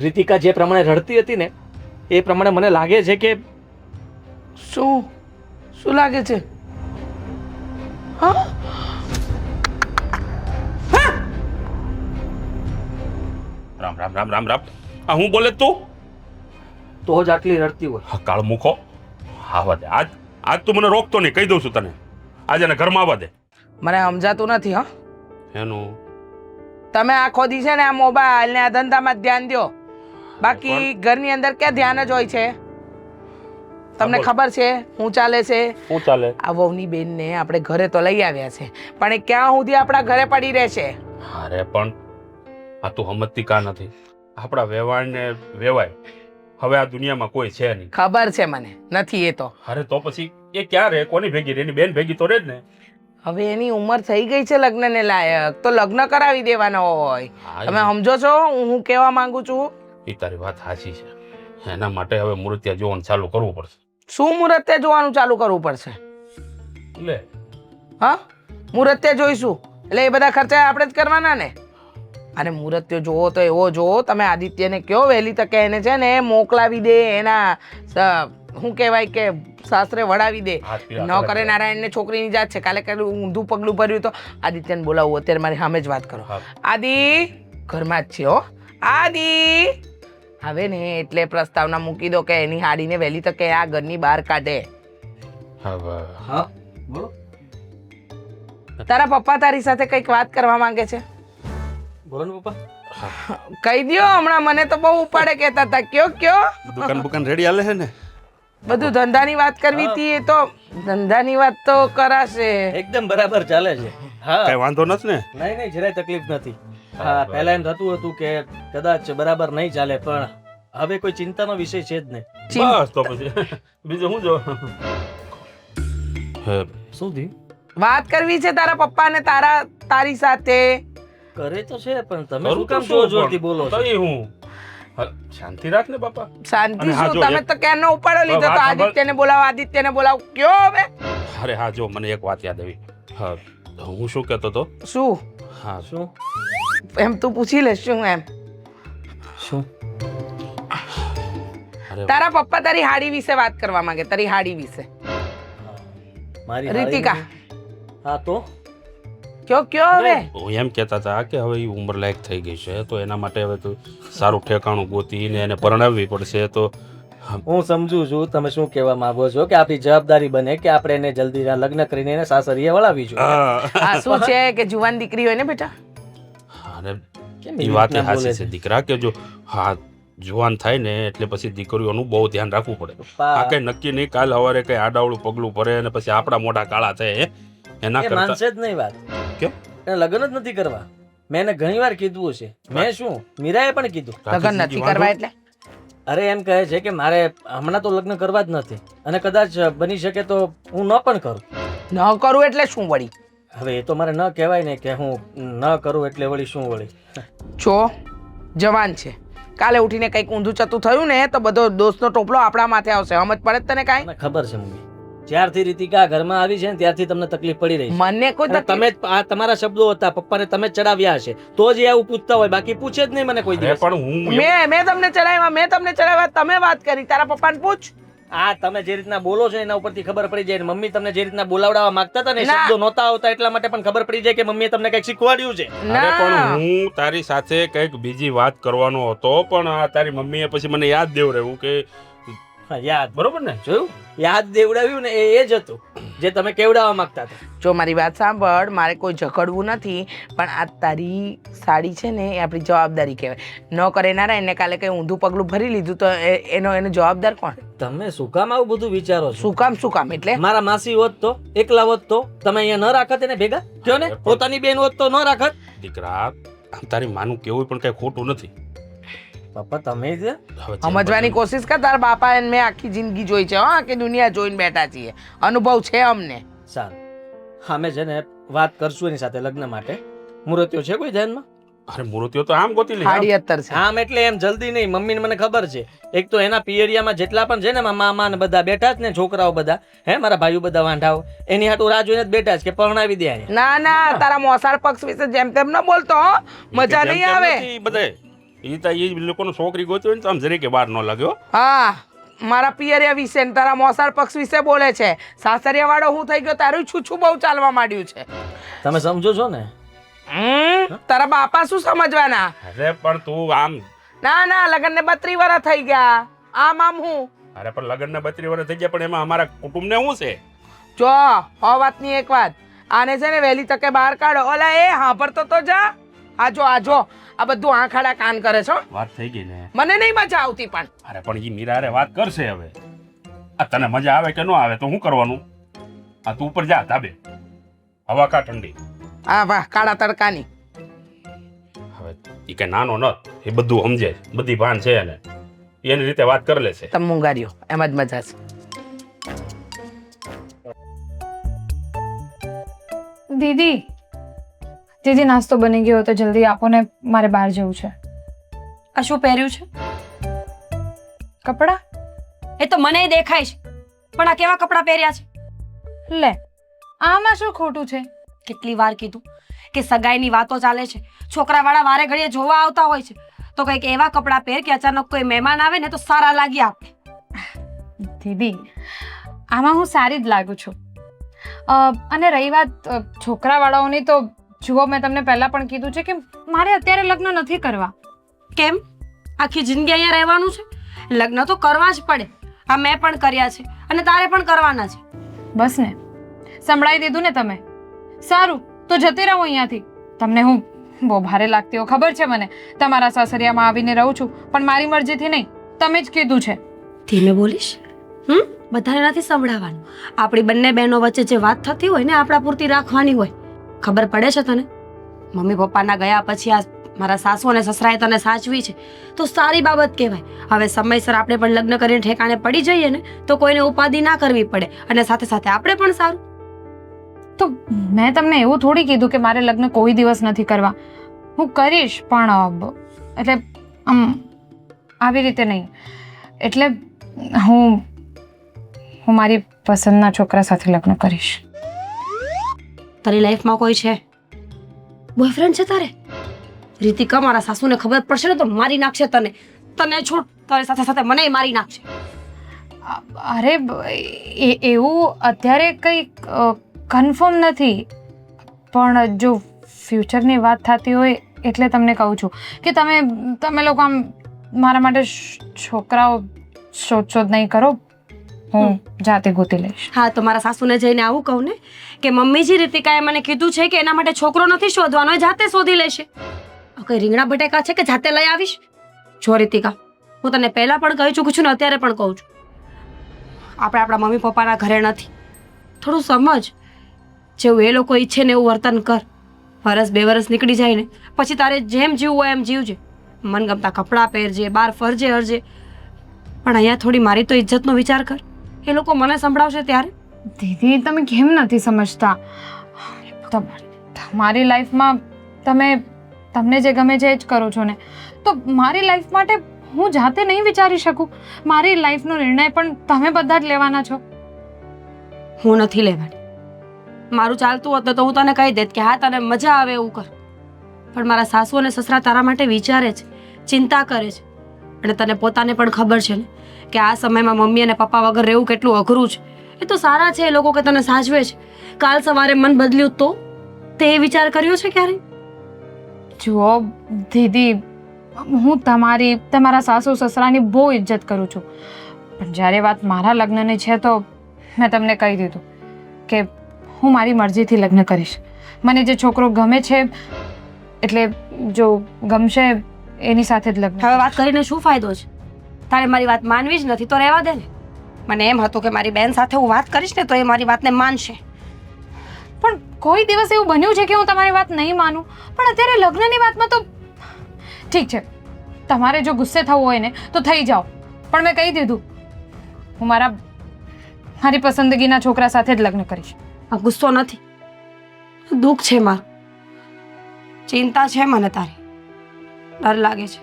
રીતિકા જે પ્રમાણે રડતી હતી ને એ પ્રમાણે મને લાગે છે કે શું શું લાગે છે? હા રામ રામ રામ રામ રામ. આ હું બોલે તું? તો જ આટલી રડતી હોય. હા, કાળ મૂકો. આવા દે. આજ તું મને રોકતો નહીં, કહી દઉં છું તને. આજે એને ઘરમાં આવવા દે. મને સમજાતું નથી. હા, એનું તમે આખો દી છે ને આ મોબાઈલ ને આ ધંધામાં જ ધ્યાન દો, બાકી ઘરની અંદર ક્યાં ધ્યાન જ હોય છે? તમને બોલ. ખબર છે શું ચાલે છે? શું ચાલે? આ વહુની બેનને આપણે ઘરે તો લઈ આવ્યા છે, પણ એ ક્યાં સુધી આપણા ઘરે પડી રહેશે? અરે પણ આ તું સમજતી કા નથી? આપણા વ્યવહારને વેવાય હવે આ દુનિયામાં કોઈ છે નહીં. ખબર છે મને, નથી એ તો. અરે તો પછી એ ક્યાં રહે? કોની ભેગી રહે? એની બેન ભેગી તો રહે જ ને. હવે એની ઉંમર થઈ ગઈ છે લગ્નને લાયક, તો લગ્ન કરાવી દેવાનો હોય. હા, તમે સમજો છો હું કહેવા માંગુ છું? એ તારી વાત સાચી છે. એના માટે હવે મૂર્તિયા જોવાનું ચાલુ કરવું પડશે. શું મુહૂર્તે જોવાનું ચાલુ કરવું પડશે? લે, હા, મુહૂર્તે જોઈશું એટલે એ બધા ખર્ચા આપણે જ કરવાના ને. અને મુહૂર્તે જોવો તો એવો જોવો, તમે આદિત્યને કહો વહેલી તકે એને છે ને મોકલાવી દે, એના શું કહેવાય કે સાસરે વળાવી દે. હાથ પીળા ન કરે નારાયણને છોકરીની જાત છે, કાલે કાલે ઊંધું પગલું ભર્યું તો આદિત્યને બોલાવવું. અત્યારે મારી સામે જ વાત કરો. હા. આદિ ઘરમાં જ છે હો. આદિ હવે ને એટલે પ્રસ્તાવના મૂકી દો કે એની હાડીને વહેલી તકે આ ઘરની બહાર કાઢે. હવે હા બોલો. તારા પપ્પા તારી સાથે કંઈક વાત કરવા માંગે છે, બોલો ને પપ્પા. કહી દ્યો. હમણાં મને તો બહુ ઉપાડે કહેતા હતા. કયો દુકાન રેડી હાલે છે ને? બધું ધંધાની વાત કરવી હતી, એ તો ધંધાની વાત તો કરાશે. એકદમ બરાબર ચાલે છે. હા કઈ વાંધો નથી ને? નહીં નહીં જરાય તકલીફ નથી. હા પહેલા એમ થતું હતું કે કદાચ બરાબર નહીં ચાલે, પણ હવે કોઈ ચિંતાનો વિષય છે જ નહીં. બસ તો પછી બીજું શું જો. શું થયું? વાત કરવી છે તારા પપ્પાને તારી સાથે. કરે તો છે પણ તમે શું કામ જોર જોરથી બોલો છો? તઈ હું શાંતિ રાખ ને બાપા. શાંતિ અને હા, શું? જો તમે એક- તો ક્યારનો ઉપાડો લીધો તો વાત સાંભળ. આદિત્યને બોલાવો. કયો હવે? અરે હા, જો મને એક વાત યાદ આવી. હા, હું શું કહેતો હતો? શું હા, શું એમ તું પૂછી લે શું એમ? શું? અરે તારા પપ્પા તારી હાડી વિશે વાત કરવા માંગે, તારી હાડી વિશે. મારી રીતિકા. હારી- હા તો કયો હવે? હું એમ કહેતા હતા કે હવે એ ઉંમર લાયક થઈ ગઈ છે, તો એના માટે હવે તું સારું ઠેકાણું ગોતીને એને પરણાવવી પડશે. તો હું સમજુ છું તમે શું કહેવા માંગો છો, કે આપણી જવાબદારી બને કે આપણે એને જલ્દી લગ્ન કરીને એને સાસરીએ વળાવીશું. હા, આ શું છે કે જુવાન દીકરી હોય ને બેટા? અને કેમ એ એવી વાત રીતના સાચી બોલે છે છે? દીકરા, કે જો હા જુવાન થાય ને એટલે પછી દીકરીઓનું બહુ ધ્યાન રાખવું પડે. પપ્પા, આ કઈ નક્કી નહીં કાલ સવારે કઈ આડાવડું પગલું ભરે અને પછી આપણા મોઢા કાળા થાય એના એ કરતા. માનશે જ નહીં વાત. કેમ? એને લગ્ન જ નથી કરવા. મેં એને ઘણી વાર કીધું છે. મેં શું મીરાએ પણ કીધું. લગ્ન નથી કરવા એટલે? અરે એમ કહે છે કે મારે હમણાં તો લગ્ન કરવા જ નથી, અને કદાચ બની શકે તો હું ન પણ કરું. ન કરું એટલે શું વળી? હવે એ તો મારે ન કહેવાય ને કે હું ન કરું એટલે વળી શું વળી. છો જવાન છે, કાલે ઉઠીને કંઈક ઊંધું ચતું થયું ને તો બધો દોષનો ટોપલો આપણા માથે આવશે. સમજ પડે જ તને કાંઈ? મને ખબર છે મમ્મી, જ્યારથી રીતિકા ઘરમાં આવી છે ને ત્યારથી તમને તકલીફ પડી રહી છે. મને કોઈ અને તમે જ આ તમારા શબ્દો હતા, પપ્પાને તમે જ ચડાવ્યા હશે તો જ એ આવું પૂછતા હોય, બાકી પૂછે જ નહીં મને કોઈ અરે દિવસ. પણ હું મેં તમને ચડાવ્યા, તમે વાત કરી. તારા પપ્પાને પૂછ. આ તમે જે રીતના બોલો છો એના ઉપરથી ખબર પડી જાય. ને મમ્મી તમને જે રીતના બોલાવડાવવા માંગતા હતા ને એ ના. શબ્દો નહોતા આવતા એટલા માટે પણ ખબર પડી જાય કે મમ્મીએ તમને કંઈક શીખવાડ્યું છે. અરે પણ ના, હું તારી સાથે કંઈક બીજી વાત કરવાનો હતો, પણ આ તારી મમ્મીએ પછી મને યાદ દેવ રહ્યું કે હા, યાદ બરોબર ને? જોયું? યાદ દેવડાવ્યું ને એ જ હતું જે તમે કેવડાવવા માંગતા હતા. જો મારી વાત સાંભળ, મારે કોઈ ઝઘડવું નથી, પણ આ તારી સાડી છે ને એ આપણી જવાબદારી કહેવાય. ન કરે નારાયણ ને કાલે કંઈ ઊંધું પગલું ભરી લીધું તો એનો જવાબદાર કોણ? તમે શું કામ આવું બધું વિચારો છો? શું કામ એટલે? મારા માસી હોત તો, એકલા હોત તો તમે અહીંયા ન રાખત એને ભેગા? કયો ને, પોતાની બેન હોત તો ન રાખત? દીકરા, આમ તારી માનું કેવું પણ કઈ ખોટું નથી. પપ્પા તમે જ હવે જેમ સમજવાની બને- કોશિશ કર. તારા બાપા એને મેં આખી જિંદગી જોઈ છે, હા, આખી દુનિયા જોઈને બેઠા છીએ, અનુભવ છે અમને. સારું, અમે છે ને વાત કરશું એની સાથે લગ્ન માટે. મુહૂર્તો છે કોઈ ધ્યાનમાં? અરે મૂર્તિઓ તો આમ ગોતી લે. હાડી અત્તર છે. આમ એટલે એમ જલ્દી નહીં. મમ્મીને મને ખબર છે, એક તો એના પિયરિયામાં જેટલા પણ છે ને મામા ને બધા બેઠા જ ને, છોકરાઓ બધા, હે મારા ભાઈઓ બધા વાંઢાઓ, એની હાટું રાહ જોઈને જ બેઠા છે કે પરણાવી દે આને. ના તારા મોસાળ પક્ષ વિશે જેમ તેમ ન બોલતો હો, મજા નહીં આવે. બધાય એ લોકોનો છોકરી ગોત્યો ને તો આમ જરીકે વાર ન લાગ્યો. હા મારા પિયરિયા વિશે ને તારા મોસાળ પક્ષ વિશે બોલે છે. સાસરિયા વાળો હું થઈ ગયો, તારું છૂછું બહુ ચાલવા માંડ્યું છે. તમે સમજો છો ને? તારા બાપા શું સમજવાના? અરે પણ તું આમ, ના ના લગ્ન ને 32 વર્ષ થઈ ગયા. આમ હું અરે પણ લગ્નના 32 વર્ષ થઈ ગયા, પણ એમાં અમારા કુટુંબને શું છે? જો વાતની એક વાત, આને છે ને વહેલી તકે બહાર કાઢો. ઓલા એ સાંભળતો તો જા. આજો આ બધું આંખાડા કાન કરે છો. વાત થઈ ગઈ ને? મને નહીં મજા આવતી. પણ અરે પણ ઈ મીરારે વાત કરશે હવે. આ તને મજા આવે કે ન આવે તો શું કરવાનું? આ તું ઉપર જા ધાબે, હવા કા ઠંડી. હા વાહ કાળા તડકાની. હવે ઈ કે નાનો ન, એ બધું સમજે, બધી ભાન છે એને, એની રીતે વાત કરી લેશે. તમે મુંગારીઓ, એમ જ મજા છે. દીદી નાસ્તો બની ગયો તો જલ્દી આપો ને, મારે બહાર જવું છે. આ શું પહેર્યું છે? કપડાં? એ તો મને દેખાય છે, પણ આ કેવા કપડાં પહેર્યા છે? લે, આમાં શું ખોટું છે? કેટલી વાર કીધું કે સગાઈની વાતો ચાલે છે, છોકરાવાળા વારે ઘડીએ જોવા આવતા હોય છે, તો કંઈક એવા કપડાં પહેર કે અચાનક કોઈ મહેમાન આવે ને તો સારા લાગી આપણે. દીદી આમાં હું સારી જ લાગુ છું. અને રહી વાત છોકરાવાળાઓની, તો જુઓ મેં તમને પહેલાં પણ કીધું છે કે મારે અત્યારે લગ્ન નથી કરવા. કેમ? આખી જિંદગી અહીંયા રહેવાનું છે? લગ્ન તો કરવા જ પડે. આ મેં પણ કર્યા છે અને તારે પણ કરવાના છે. બસ ને, સંભળાવી દીધું ને તમે. સારું તો જતી રહું અહીંયાથી. તમને હું બહુ ભારે લાગતી હો, ખબર છે મને. તમારા સાસરિયામાં આવીને રહું છું, પણ મારી મરજીથી નહીં, તમે જ કીધું છે. ધીમે બોલીશ. બધાને નથી સંભળાવવાનું. આપણી બંને બહેનો વચ્ચે જે વાત થતી હોય ને, આપણા પૂરતી રાખવાની હોય. ખબર પડે છે તને? મમ્મી પપ્પાના ગયા પછી આ મારા સાસુ અને સસરાએ તને સાચવી છે તો સારી બાબત કહેવાય. હવે સમયસર આપણે પણ લગ્ન કરીને ઠેકાણે પડી જઈએ ને તો કોઈને ઉપાધિ ના કરવી પડે, અને સાથે સાથે આપણે પણ સારું. તો મેં તમને એવું થોડી કીધું કે મારે લગ્ન કોઈ દિવસ નથી કરવા. હું કરીશ, પણ એટલે આવી રીતે નહીં. એટલે હું મારી પસંદના છોકરા સાથે લગ્ન કરીશ. તારી લાઈફમાં કોઈ છે? બોયફ્રેન્ડ છે તારે? રીતિકા, મારા સાસુને ખબર પડશે ને તો મારી નાખશે તને. તને છોડ, તારી સાથે સાથે મને મારી નાખશે. અરે એવું અત્યારે કંઈ કન્ફર્મ નથી, પણ જો ફ્યુચરની વાત થતી હોય એટલે તમને કહું છું કે તમે લોકો આમ મારા માટે છોકરાઓ શોધ નહીં કરો, હું જાતે ગોતી લઈશ. હા તો મારા સાસુને જઈને આવું કહું ને કે મમ્મીજી રીતિકાએ મને કીધું છે કે એના માટે છોકરો નથી શોધવાનો, એ જાતે શોધી લેશે. કઈ રીંગણા બટેકા છે કે જાતે લઈ આવીશ? જો રીતિકા, હું તને પહેલા પણ કહી ચૂકું છું ને અત્યારે પણ કહું છું, આપણે આપણા મમ્મી પપ્પાના ઘરે નથી. થોડું સમજ. જેવું એ લોકો ઈચ્છે ને એવું વર્તન કર. વરસ 2 વર્ષ નીકળી જાય ને પછી તારે જેમ જીવવું હોય એમ જીવજે. મનગમતા કપડાં પહેરજે, બહાર ફરજે હરજે, પણ અહીંયા થોડી મારી તો ઇજ્જતનો વિચાર કર. એ લોકો મને સંભળાવશે ત્યારે. દીદી તમે કેમ નથી સમજતા? તમારી લાઈફમાં તમને જે ગમે છે એ જ કરો છો ને, તો મારી લાઈફ માટે હું જાતે નહીં વિચારી શકું? મારી લાઈફનો નિર્ણય પણ તમે બધા જ લેવાના છો. હું નથી લેવાની. મારું ચાલતું હોત તો હું તને કહી દેત કે હા તને મજા આવે એવું કર, પણ મારા સાસુ અને સસરા તારા માટે વિચારે છે, ચિંતા કરે છે. અને તને પોતાને પણ ખબર છે ને કે આ સમયમાં મમ્મી અને પપ્પા વગર રહેવું કેટલું અઘરું છે. એ તો સારા છે એ લોકો કે તને સાચવે છે. કાલ સવારે મન બદલ્યું તો તે વિચાર કર્યો છે ક્યારે? જુઓ દીદી, હું તમારા સાસુ સસરાની બહુ ઇજ્જત કરું છું, પણ જ્યારે વાત મારા લગ્નની છે તો મેં તમને કહી દીધું કે હું મારી મરજીથી લગ્ન કરીશ. મને જે છોકરો ગમે છે, એટલે જો ગમશે એની સાથે જ લગ્ન. હવે વાત કરીને શું ફાયદો છે? તારે મારી વાત માનવી જ નથી તો રહેવા દે ને. મને એમ હતું કે મારી બેન સાથે હું વાત કરીશ ને તો એ મારી વાતને માનશે. પણ કોઈ દિવસ એવું બન્યું છે કે હું તમારી વાત નહીં માનું? પણ અત્યારે લગ્નની વાતમાં તો ઠીક છે, તમારે જો ગુસ્સે થવું હોય ને તો થઈ જાઓ, પણ મેં કહી દીધું હું મારી પસંદગીના છોકરા સાથે જ લગ્ન કરીશ. આ ગુસ્સો નથી, દુઃખ છે મારું. ચિંતા છે મને તારી. ડર લાગે છે.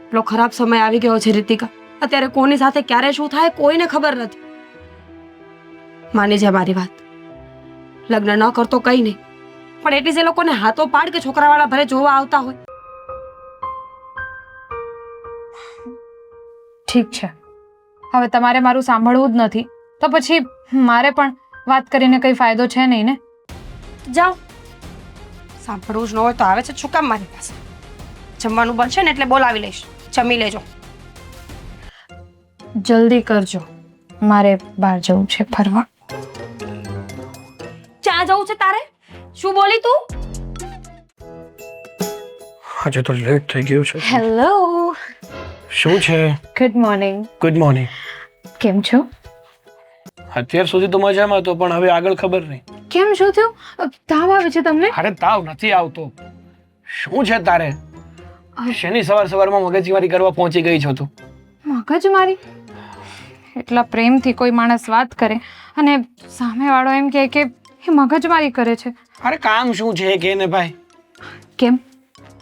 એટલો ખરાબ સમય આવી ગયો છે રીતિકા. અત્યારે કોની સાથે ક્યારે શું થાય કોઈને ખબર નથી. માની જાય મારી વાત. લગ્ન ન કરતો કઈ નહીં, પણ એટલીસ્ટ એ લોકોને હાથો પાડ કે છોકરાવાળા ભલે જોવા આવતા હોય. ઠીક છે, હવે તમારે મારું સાંભળવું જ નથી તો પછી મારે પણ વાત કરીને કંઈ ફાયદો છે નહીં ને. જાઓ, સાંભળવું જ ન હોય તો આવે છે શું કામ મારી પાસે? જમવાનું બનશે ને એટલે બોલાવી લઈશ, જમી લેજો. જલ્દી કરજો, મારે બહાર જવું છે ફરવા. ક્યાં જવું છે તારે? શું બોલી તું? આજે તો લેટ થઈ ગયું છે. હેલો, શું છે? Good morning. Good morning. કેમ છો? અત્યાર સુધી તો મજામાં હતો, પણ હવે આગળ ખબર નહીં. કેમ શું થયું? તાવ આવે છે તમને? અરે તાવ નથી આવતો. શું છે તારે? શેની સવારમાં મગજમારી કરવા પહોંચી ગઈ છો તું? મગજમારી? એટલા પ્રેમથી કોઈ માણસ વાત કરે અને સામેવાળો એમ કહે કે એ મગજમારી કરે છે. અરે કામ શું છે કે ને ભાઈ? કેમ?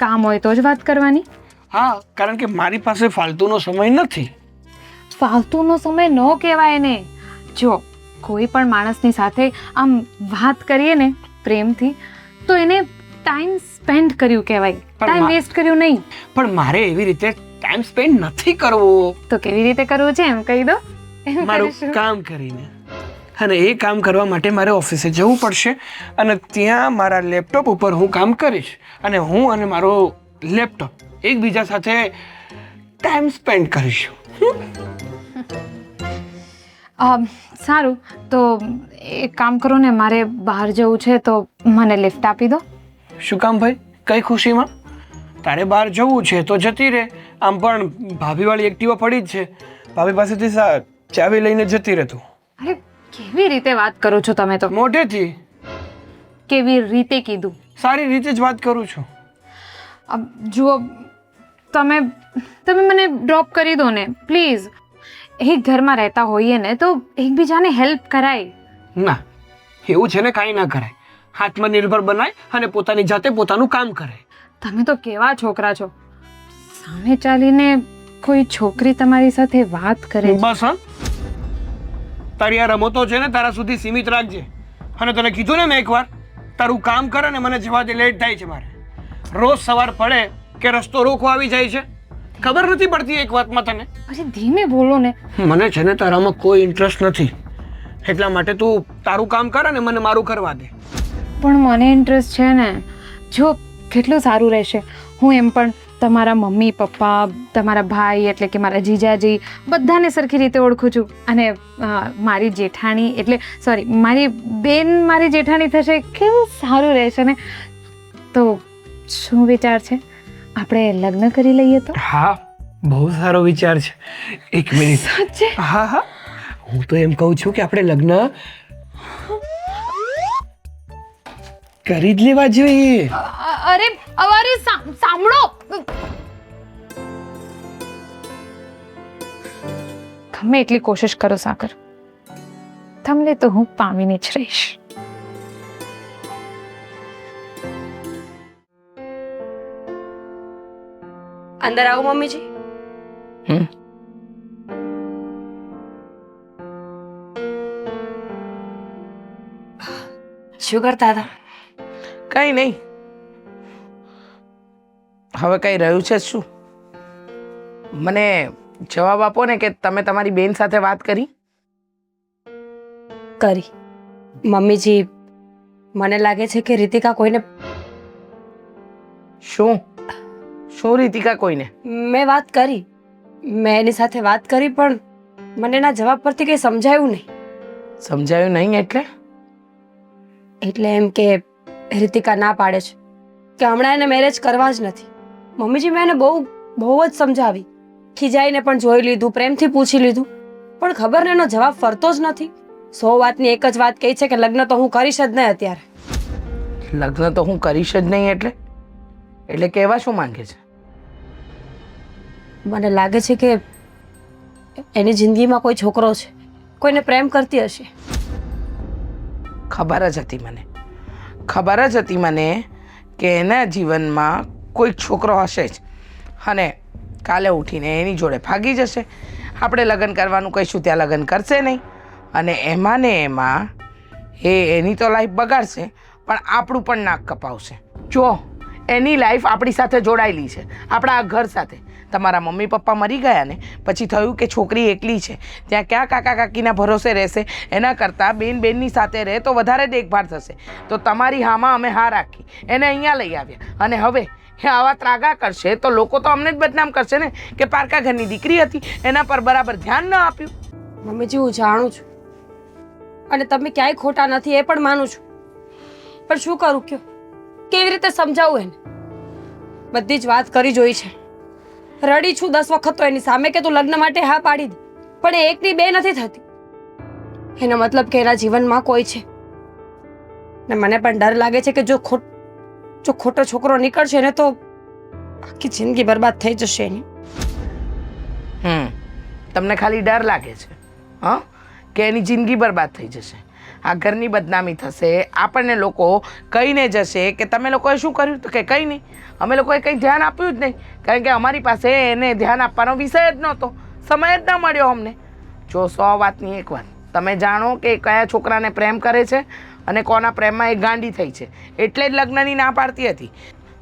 કામ હોય તો જ વાત કરવાની? હા, કારણ કે મારી પાસે ફાલતુનો સમય નથી. ફાલતુનો સમય ન કહેવાય ને. જો કોઈ પણ માણસની સાથે આમ વાત કરીએ ને પ્રેમથી તો એને ટાઈમ સ્પેન્ડ કર્યું કહેવાય, ટાઈમ વેસ્ટ કર્યું નહીં. પણ મારે એવી રીતે ટાઈમ સ્પેન્ડ નથી કરવો. તો કેવી રીતે કરવું છે એમ કહી દો. મારું કામ કરીને, અને એ કામ કરવા માટે મારે ઓફિસે જવું પડશે અને ત્યાં મારા લેપટોપ ઉપર હું કામ કરીશ અને હું અને મારો લેપટોપ એકબીજા સાથે ટાઈમ સ્પેન્ડ કરીશું. સારું, તો એક કામ કરો ને, મારે બહાર જવું છે તો મને લિફ્ટ આપી દો. શું કામ ભાઈ? કઈ ખુશીમાં? તારે બહાર જવું છે તો જતી રહે. આમ પણ ભાભીવાળી એક્ટિવા પડી જ છે, ભાભી પાસેથી ચાવી લઈને જતી રહે તું. અરે કેવી રીતે વાત કરો છો તમે તો? મોઢેથી. કેવી રીતે કીધું? સારી રીતે જ વાત કરું છું. જુઓ, તમે મને ડ્રોપ કરી દો ને પ્લીઝ. એક ઘરમાં રહેતા હોઈએ ને તો એકબીજાને હેલ્પ કરાય. ના, એવું છે ને કાંઈ ના કરાય. આત્મનિર્ભર બનાય અને પોતાની જાતે પોતાનું કામ કરે. તમે તો કેવા છોકરા છો, સામે ચાલીને કોઈ છોકરી તમારી સાથે વાત કરે. બસ હા, તારી આ રમતો છે ને તારા સુધી સીમિત રાખજે. અને તને કીધું ને મેં એકવાર, તારું કામ કરે ને મને જવા દે, લેટ થાય છે મારે. રોજ સવાર પડે કે રસ્તો રોકવા આવી જાય છે, ખબર નથી પડતી એક વાતમાં તને. અરે ધીમે બોલો ને. મને છે ને તારામાં કોઈ ઇન્ટરેસ્ટ નથી, એટલા માટે તું તારું કામ કર અને મને મારું કરવા દે. પણ મને ઇન્ટરેસ્ટ છે ને. જો કેટલું સારું રહેશે, હું એમ પણ તમારા મમ્મી પપ્પા, તમારા ભાઈ એટલે કે મારા જીજાજી બધાને સરખી રીતે ઓળખું છું. અને મારી જેઠાણી એટલે સોરી મારી બેન મારી જેઠાણી થશે, કેવું સારું રહેશે ને. તો શું વિચાર છે, આપણે લગ્ન કરી લઈએ તો? હા, બહુ સારો વિચાર છે. એક મિનિટ. સાચે? હા હા, હું તો એમ કહું છું કે આપણે લગ્ન કરી જ લેવા જોઈએ. અરે અરે સાંભળો, ગમે એટલી કોશિશ કરો સાગર, તમને તો હું પામીને જ રહીશ. અંદર આવો મમ્મીજી. શું કરતા હતા? કંઈ નહીં. હવે કંઈ રહ્યું છે શું? મને જવાબ આપો ને કે તમે તમારી બેન સાથે વાત કરી? કરી. મમ્મીજી, મને લાગે છે કે રીતિકા કોઈને... શું શું રીતિકા કોઈને? મેં વાત કરી, મેં એની સાથે વાત કરી, પણ મને એના જવાબ પરથી કંઈ સમજાયું નહીં. સમજાયું નહીં એટલે? એટલે એમ કે રીતિકા ના પાડે છે કે હમણાં એને મેરેજ કરવા જ નથી. મમ્મીજી, મેં એને બહુ જ સમજાવી, ખીજાઈને પણ જોઈ લીધું, પ્રેમથી પૂછી લીધું, પણ ખબર ને એનો જવાબ ફરતો જ નથી. 100 વાતની એક જ વાત કહી છે કે લગ્ન તો હું કરીશ જ નહીં અત્યારે. લગ્ન તો હું કરીશ જ નહીં એટલે કહેવા શું માંગે છે? મને લાગે છે કે એની જિંદગીમાં કોઈ છોકરો છે, કોઈને પ્રેમ કરતી હશે. ખબર જ હતી મને કે એના જીવનમાં કોઈ છોકરો હશે જ, અને કાલે ઉઠીને એની જોડે ભાગી જશે. આપણે લગ્ન કરવાનું કહીશું ત્યાં લગ્ન કરશે નહીં, અને એમાં ને એમાં એની તો લાઈફ બગાડશે, પણ આપણું પણ નાક કપાવશે. જો એની લાઈફ આપણી સાથે જોડાયેલી છે, આપણા આ ઘર સાથે. તમારા મમ્મી પપ્પા મરી ગયા ને પછી થયું કે છોકરી એકલી છે, ત્યાં ક્યાં કાકા કાકીના ભરોસે રહેશે, એના કરતાં બેનની સાથે રહે તો વધારે દેખભાળ થશે. તો તમારી હામાં અમે હા રાખી, એને અહીંયા લઈ આવ્યા, અને હવે એ આવા ત્રાગા કરશે તો લોકો તો અમને જ બદનામ કરશે ને કે પારકા ઘરની દીકરી હતી, એના પર બરાબર ધ્યાન ન આપ્યું. મમ્મીજી હું જાણું છું અને તમે ક્યાંય ખોટા નથી એ પણ માનું છું, પણ શું કરું કયો, કેવી રીતે સમજાવું એને? બધી જ વાત કરી જોઈ છે, રડી છું 10 વખત તો એની સામે કે તું લગ્ન માટે હા પાડી દે, પણ એ એકની બે નથી થતી. એનો મતલબ કે એના જીવનમાં કોઈ છે, ને મને પણ ડર લાગે છે કે જો ખોટો છોકરો નીકળશે ને તો આખી જિંદગી બરબાદ થઈ જશે એની. તમને ખાલી ડર લાગે છે હા કે એની જિંદગી બરબાદ થઈ જશે, આ ઘરની બદનામી થશે, આપણને લોકો કહીને જશે કે તમે લોકોએ શું કર્યું, તો કે કંઈ નહીં, અમે લોકોએ કંઈ ધ્યાન આપ્યું જ નહીં, કારણ કે અમારી પાસે એને ધ્યાન આપવાનો વિષય જ નહોતો, સમય જ ન મળ્યો અમને. જો 100 વાતની એક વાત, તમે જાણો કે કયા છોકરાને પ્રેમ કરે છે અને કોના પ્રેમમાં એ ગાંડી થઈ છે, એટલે જ લગ્નની ના પાડતી હતી.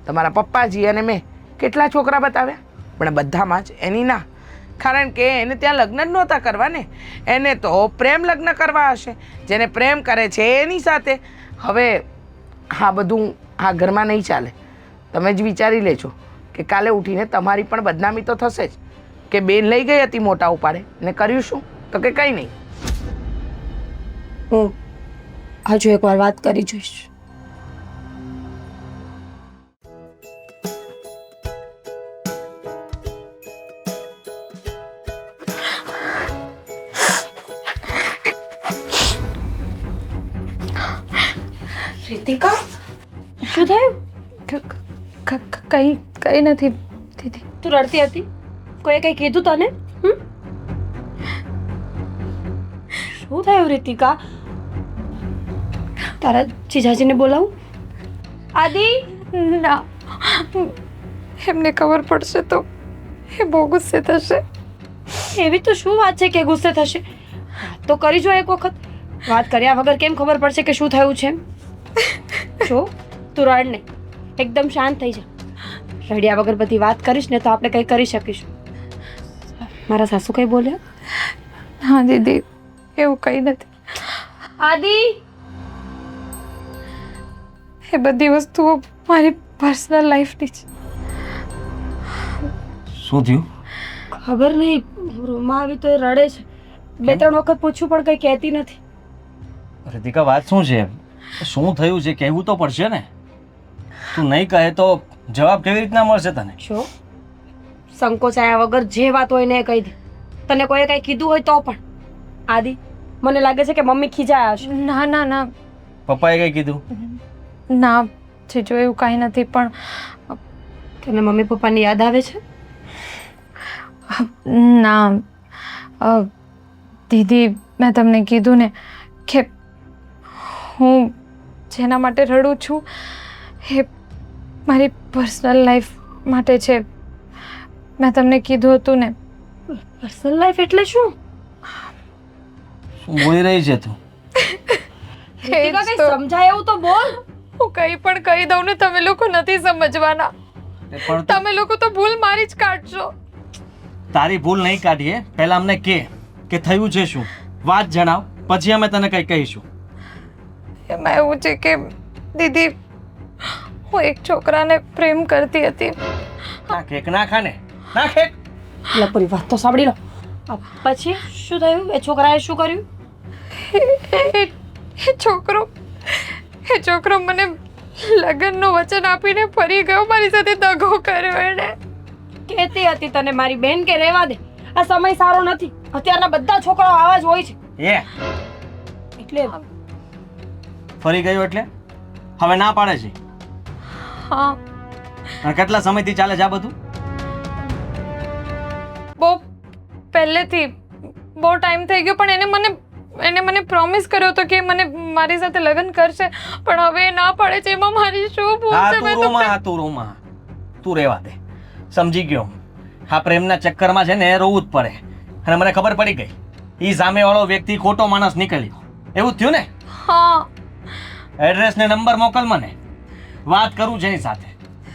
તમારા પપ્પાજી અને મેં કેટલા છોકરા બતાવ્યા, પણ બધામાં જ એની ના, કારણ કે એને ત્યાં લગ્ન જ નહોતા કરવા ને, એને તો પ્રેમ લગ્ન કરવા હશે, જેને પ્રેમ કરે છે એની સાથે. હવે આ બધું આ ઘરમાં નહીં ચાલે, તમે જ વિચારી લેજો કે કાલે ઉઠીને તમારી પણ બદનામી તો થશે જ કે બેન લઈ ગઈ હતી મોટા ઉપાડે ને કર્યું શું, તો કે કંઈ નહીં. હું હજુ એકવાર વાત કરી જોઈશ. રીતિકા શું થયું? કઈ નથી દીદી. તું રડતી હતી, કોઈએ કઈ કીધું તને? શું થયું રીતિકા? તારા જીજાજીને બોલાવું? આદિ ના, એમને ખબર પડશે તો એ બહુ ગુસ્સે થશે. એવી તો શું વાત છે કે ગુસ્સે થશે? વાત તો કરી જો એક વખત, વાત કર્યા વગર કેમ ખબર પડશે કે શું થયું છે? જો તું રડ નહીં, એકદમ શાંત થઈ જા. રડ્યા વગર બધી વાત કરીશ ને તો આપણે કંઈ કરી શકીશું. મારા સાસુ કંઈ બોલ્યા? હા દીદી, એવું કંઈ નથી. આદિ એ બધી વસ્તુઓ મારી પર્સનલ લાઈફની છે. શું થયું? ખબર નહીં, રૂમમાં આવી તો એ રડે છે. 2-3 વખત પૂછ્યું પણ કંઈ કહેતી નથી. રીતિકા વાત શું છે? શું થયું છે કહેવું તો પડશે ને. તું નહીં કહે તો જવાબ કેવી રીતના મળશે તને? જો સંકોચાયા વગર જે વાત હોય ને એ કહી દે. તને કોઈએ કંઈ કીધું હોય તો પણ. આદિ મને લાગે છે કે મમ્મી ખીજાયા હશે. ના ના ના પપ્પાએ કઈ કીધું? ના જીજુ, એવું કાંઈ નથી, પણ તને મમ્મી પપ્પાની યાદ આવે છે? ના દીદી, મેં તમને કીધું ને કે હું જેના માટે રડું છું એ મારી પર્સનલ લાઈફ માટે છે. મેં તમને કીધું હતું ને. પર્સનલ લાઈફ એટલે શું? શું બોલી રહી છે તું? રીતિકા, કંઈ સમજાય એવું તો બોલ. હું કંઈ પણ કહી દઉં ને તમે લોકો નથી સમજવાના. પણ તમે લોકો તો ભૂલ મારી જ કાઢશો. તારી ભૂલ નહીં કાઢીએ, પહેલા અમને કે થયું છે શું, વાત જણાવ, પછી અમે તને કંઈ કહીશું. એમાં એવું છે કે દીદી, હું એક છોકરાને પ્રેમ કરતી હતી. ના કેક ના ખાને, ના કેક. પૂરી વાત તો સાંભળી લો. પછી શું થયું? એ છોકરાએ શું કર્યું? એ છોકરો મને લગ્નનું વચન આપીને ફરી ગયો, મારી સાથે દગો કર્યો એણે. કહેતી હતી તને મારી બેન કે રહેવા દે, આ સમય સારો નથી, અત્યારના બધા છોકરાઓ આવા જ હોય છે. એટલે ફરી ગયો એટલે હવે ના પાડે છે? હા. અને કેટલા સમયથી ચાલે છે આ બધું? બહુ પહેલેથી, બહુ ટાઈમ થઈ ગયો, પણ એને મને પ્રોમિસ કર્યો હતો કે મને મારી સાથે લગ્ન કરશે, પણ હવે એ ના પાડે છે. એમાં મારી શું ભૂલ છે? તું રોમાં તું રહેવા દે, સમજી ગયો. આ પ્રેમના ચક્કરમાં છે ને રોવું જ પડે. અને મને ખબર પડી ગઈ, ઈ સામેવાળો વ્યક્તિ ખોટો માણસ નીકળ્યો. એવું થયું ને? હા. એડ્રેસ ને નંબર મોકલ મને, વાત કરું છે એની સાથે.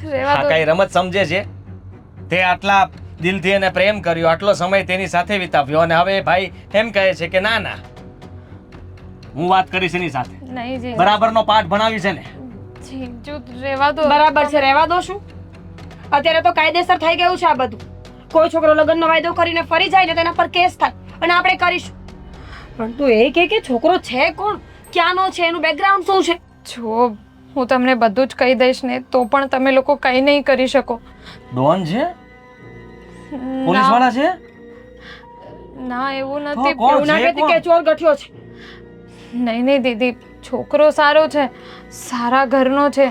રહેવા આ દો. કઈ રમત સમજે છે તે? આટલા દિલથી એને પ્રેમ કર્યો, આટલો સમય તેની સાથે વિતાવ્યો અને હવે એ ભાઈ એમ કહે છે કે ના ના હું વાત કરીશ એની સાથે. નહીં જીજુ. બરાબરનો પાઠ ભણાવી છે ને. જીજુ રહેવા દો. બરાબર છે, રહેવા દો શું? અત્યારે તો કાયદેસર થઈ ગયું છે આ બધું. કોઈ છોકરો લગ્નનો વાયદો કરીને ફરી જાય ને તેના પર કેસ થાય અને આપણે કરીશું. પણ તું એ કે છોકરો છે કોણ, ક્યાંનો છે, એનું બેકગ્રાઉન્ડ શું છે? જો હું તમને બધું જ કહી દઈશ ને તો પણ તમે લોકો કંઈ નહીં કરી શકો. ડોન છે? પોલીસ વાળા છે? ના એવું નથી. કોણ એવું ના છે? કહેતી કે ચોર ગઠિયો છે. નહીં નહીં દીદી, છોકરો સારો છે, સારા ઘરનો છે,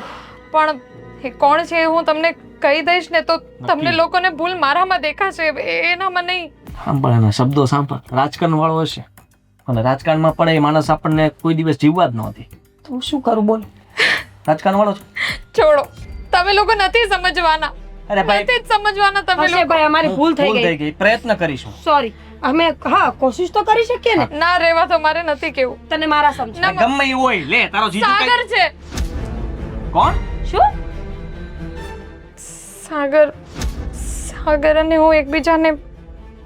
પણ એ કોણ છે એ હું તમને કહી દઈશ ને તો તમને લોકોને ભૂલ મારામાં દેખાશે, એનામાં નહીં. સાંભળ એના શબ્દો સાંભળ. રાજકારણ વાળો હશે અને રાજકારણમાં પડે એ માણસ આપણને કોઈ દિવસ જીવવા જ નહોતી. તું શું કરું બોલ? રાજકારણ વાળો છે? છોડો, તમે લોકો નથી સમજવાના. અરે ભાઈ નથી જ સમજવાના તમે હશે લોકો. ભાઈ, અમારી ભૂલ થઈ ગઈ. પ્રયત્ન કરીશું. સોરી. અમે હા કોશિશ તો કરી શકીએ ને. ના રહેવા તો મારે નથી કેવું. તને મારા સમજ. ના, ગમે એવું હોય લે તારો જીજુ સાગર કઈ- છે. કોણ? શું? સાગર અને હું એકબીજાને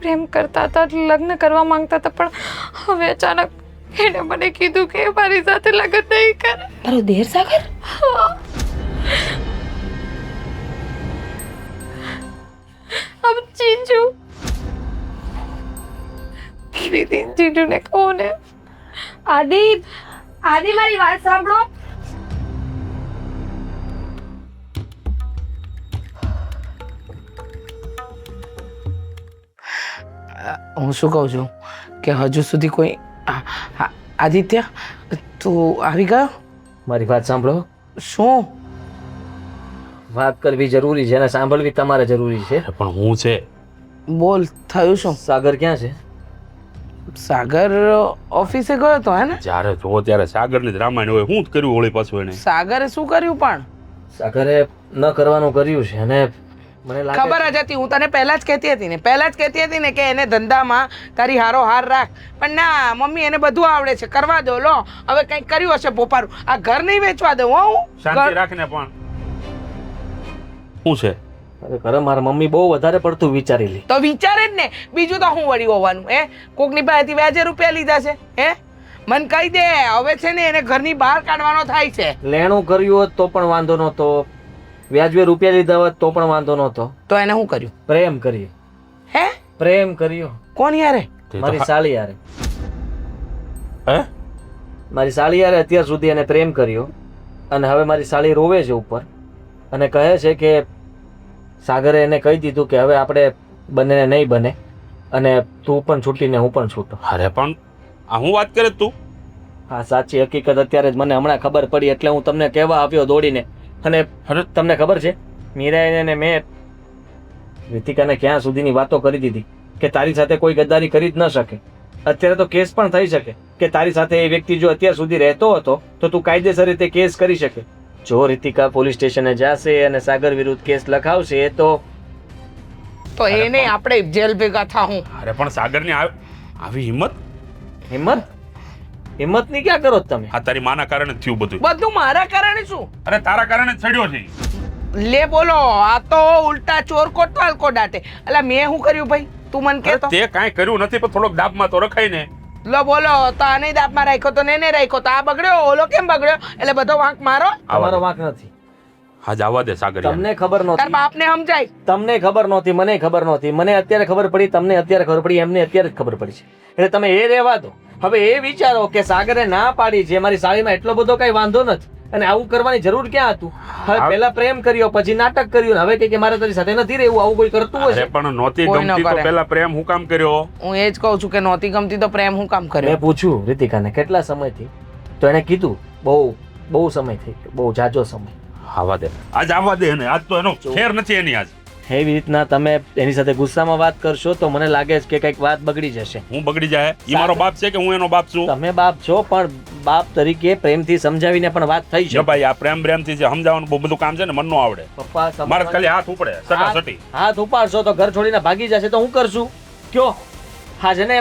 પ્રેમ કરતા હતા, લગ્ન કરવા માંગતા હતા, પણ હવે અચાનક એને મને કીધું કે એ મારી સાથે લગ્ન નહીં કરે. તારો દેર સાગર? अब जीजू दीदी जीजू ने કહો ને. આદિ મારી વાત સાંભળો. હું શું કહું છું કે હજુ સુધી કોઈ આદિત્ય તું આવી ગયો? મારી વાત સાંભળો. શું વાત કરવી જરૂરી છે અને સાંભળવી તમારે જરૂરી છે. પણ હું છે બોલ, થયું શું? સાગર ક્યાં છે? સાગર ઓફિસે ગયો તો હે ને? જ્યારે જો ત્યારે સાગરની જ રામાયણ હોય. હું જ કર્યું હોળી પાછું એને. સાગરે શું કર્યું? પણ સાગરે ન કરવાનું કર્યું છે અને મને લાગે ખબર જ હતી, હું તને પહેલા જ કહેતી હતી ને કે એને ધંધામાં તારી હારો હાર રાખ. પણ ના મમ્મી, એને બધું આવડે છે, કરવા દો. લો હવે કંઈક કર્યું હશે પોપારું. આ ઘર નહીં વેચવા દઉં હો હું. શાંતિ રાખને. પણ શું છે? ખરે મારા મમ્મી બહુ વધારે પડતું વિચારી લે. તો વિચારે જ ને, બીજું તો હું વળી હોવાનું હે? કોકની પાસેથી વ્યાજે રૂપિયા લીધા છે હે? મને કહી દે, હવે છે ને એને ઘરની બહાર કાઢવાનો થાય છે. લેણું કર્યું હોત તો પણ વાંધો નહોતો, વ્યાજબી રૂપિયા લીધા હોત તો પણ વાંધો નહોતો. તો એને શું કર્યું? પ્રેમ કર્યો. હે? પ્રેમ કર્યો કોણ યારે? તે તો મારી સાળી યારે. હે? મારી સાળી યારે અત્યાર સુધી એને પ્રેમ કર્યો અને હવે મારી સાળી રોવે છે ઉપર અને કહે છે કે સાગરે એને કહી દીધું કે હવે આપણે બંનેને નહીં બને અને તું પણ છૂટીને હું પણ છૂટો. અરે પણ આ હું વાત કરે તું? હા, સાચી હકીકત અત્યારે જ મને હમણાં ખબર પડી એટલે હું તમને કહેવા આવ્યો દોડીને. અને અરે તમને ખબર છે મીરાએ ને મેં રીતિકાને ક્યાં સુધીની વાતો કરી દીધી કે તારી સાથે કોઈ ગદ્દારી કરી જ ન શકે. અત્યારે તો કેસ પણ થઈ શકે કે તારી સાથે એ વ્યક્તિ જો અત્યાર સુધી રહેતો હતો તો તું કાયદેસર રીતે કેસ કરી શકે. જો રીતિકા પોલીસ સ્ટેશને જશે અને સાગર વિરુદ્ધ કેસ લખાવશે તો એને આપણે જેલ ભેગા થાઉં. અરે પણ સાગરની આવી હિંમત? હિંમતની ક્યાં કરો છો તમે? આ તારી માના કારણે જ થયું બધું. બધું મારા કારણે શું? અરે તારા કારણે જ ચડ્યો છે. લે બોલો, આ તો ઉલટા ચોર કોટો હલકો દાટે. એટલે મેં શું કર્યું ભાઈ? તું મને અરે કહેતો. તે કાંઈ કર્યું નથી પણ થોડોક દાબમાં તો રખાય ને. લો બોલો, તો આને દાપમાં રાખ્યો તો ને રાખ્યો તો આ બગડ્યો, ઓલો કેમ બગડ્યો? એટલે બધો વાંક મારો. તમારો વાંક નથી. આજ આવવા દે સાગર. તમને ખબર તાર નહોતી, બાપને સમજાય. તમને ખબર નહોતી, મને ખબર નહોતી. મને અત્યારે ખબર પડી, તમને અત્યારે ખબર પડી, એમને અત્યારે જ ખબર પડી છે. એટલે તમે એ રહેવા દો. હવે એ વિચારો કે સાગરે ના પાડી છે, મારી સાળીમાં એટલો બધો કઈ વાંધો નથી અને આવું કરવાની જરૂર ક્યાં હતું? હવે પહેલા પ્રેમ કર્યો, પછી નાટક કર્યું ને હવે કે મારે તારી સાથે નથી રહેવું. આવું કોઈ કરતું અરે હશે? પણ નહોતી કોઈ ન ગમતી તો કરે. પેલા પ્રેમ હું કામ કર્યો? હું એ જ કહું છું કે નહોતી ગમતી તો પ્રેમ હું કામ મેં કર્યો? પૂછ્યું રીતિકાને કેટલા સમયથી, તો એને કીધું બહુ સમય થઈ ગયો, બહુ જાજો સમય. આવવા દે, આજ આવવા દે ને. આજ તો એનો ફેર નથી એની. આજ એવી રીતના તમે એની સાથે ગુસ્સામાં વાત કરશો તો મને લાગે છે કે કંઈક વાત બગડી જશે. હું બગડી જાય? ઈ મારો બાપ છે કે હું એનો બાપ છું? તમે બાપ છો પણ બાપ તરીકે પ્રેમથી સમજાવીને પણ વાત થઈ જો છે. ભાઈ આ પ્રેમથી જે સમજાવવાનું બહુ બધું કામ છે ને મન નો આવડે. પપ્પા મારે સમજાવવા- ખાલી હાથ ઉપડે સટાસટી. હાથ ઉપાડશો તો ઘર છોડીને ભાગી જશે તો હું કરશું કયો? હા છે ને,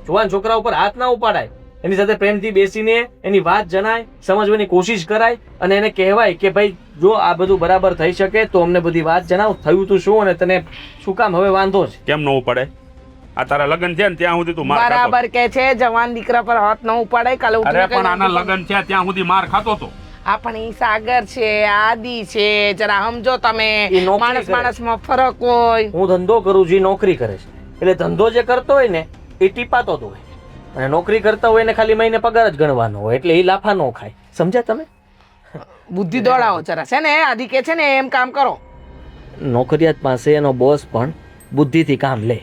જુવાન છોકરા ઉપર હાથ ના ઉપાડાય. એની સાથે પ્રેમથી બેસીને એની વાત જણાય, સમજવાની કોશિશ કરાય અને એને કહેવાય કે ભાઈ જો આ બધું બરાબર થઈ શકે તો અમને બધી વાત જણાવ, થયું તું શું અને તને શું કામ હવે વાંધો છે? કેમ ન પડે? આ તારા લગ્ન છે ને ત્યાં સુધી તું માર ખાતો. બરાબર કે છે જવાન દીકરા પર હાથ ન ઉપાડાય. કાલે અરે ઉઠીને પણ આના કઈ લગ્ન છે ત્યાં સુધી માર ખાતો તો. આપણી સાગર છે, આદિ છે, જરા સમજો તમે. એ નોકરી માણસ કરે. માણસમાં ફરક હોય. હું ધંધો કરું છું, એ નોકરી કરે છે. એટલે ધંધો જે કરતો હોય ને એ ટીપાતો તો હોય, અને નોકરી કરતા હોય ને ખાલી મહિને પગાર જ ગણવાનો હોય, એટલે એ લાફા ન ખાય. સમજ્યા તમે? બુદ્ધિ દોડાવો જરા છે ને. આદિ કે છે ને એમ કામ કરો. નોકરિયાત પાસે એનો બોસ પણ બુદ્ધિથી કામ લે.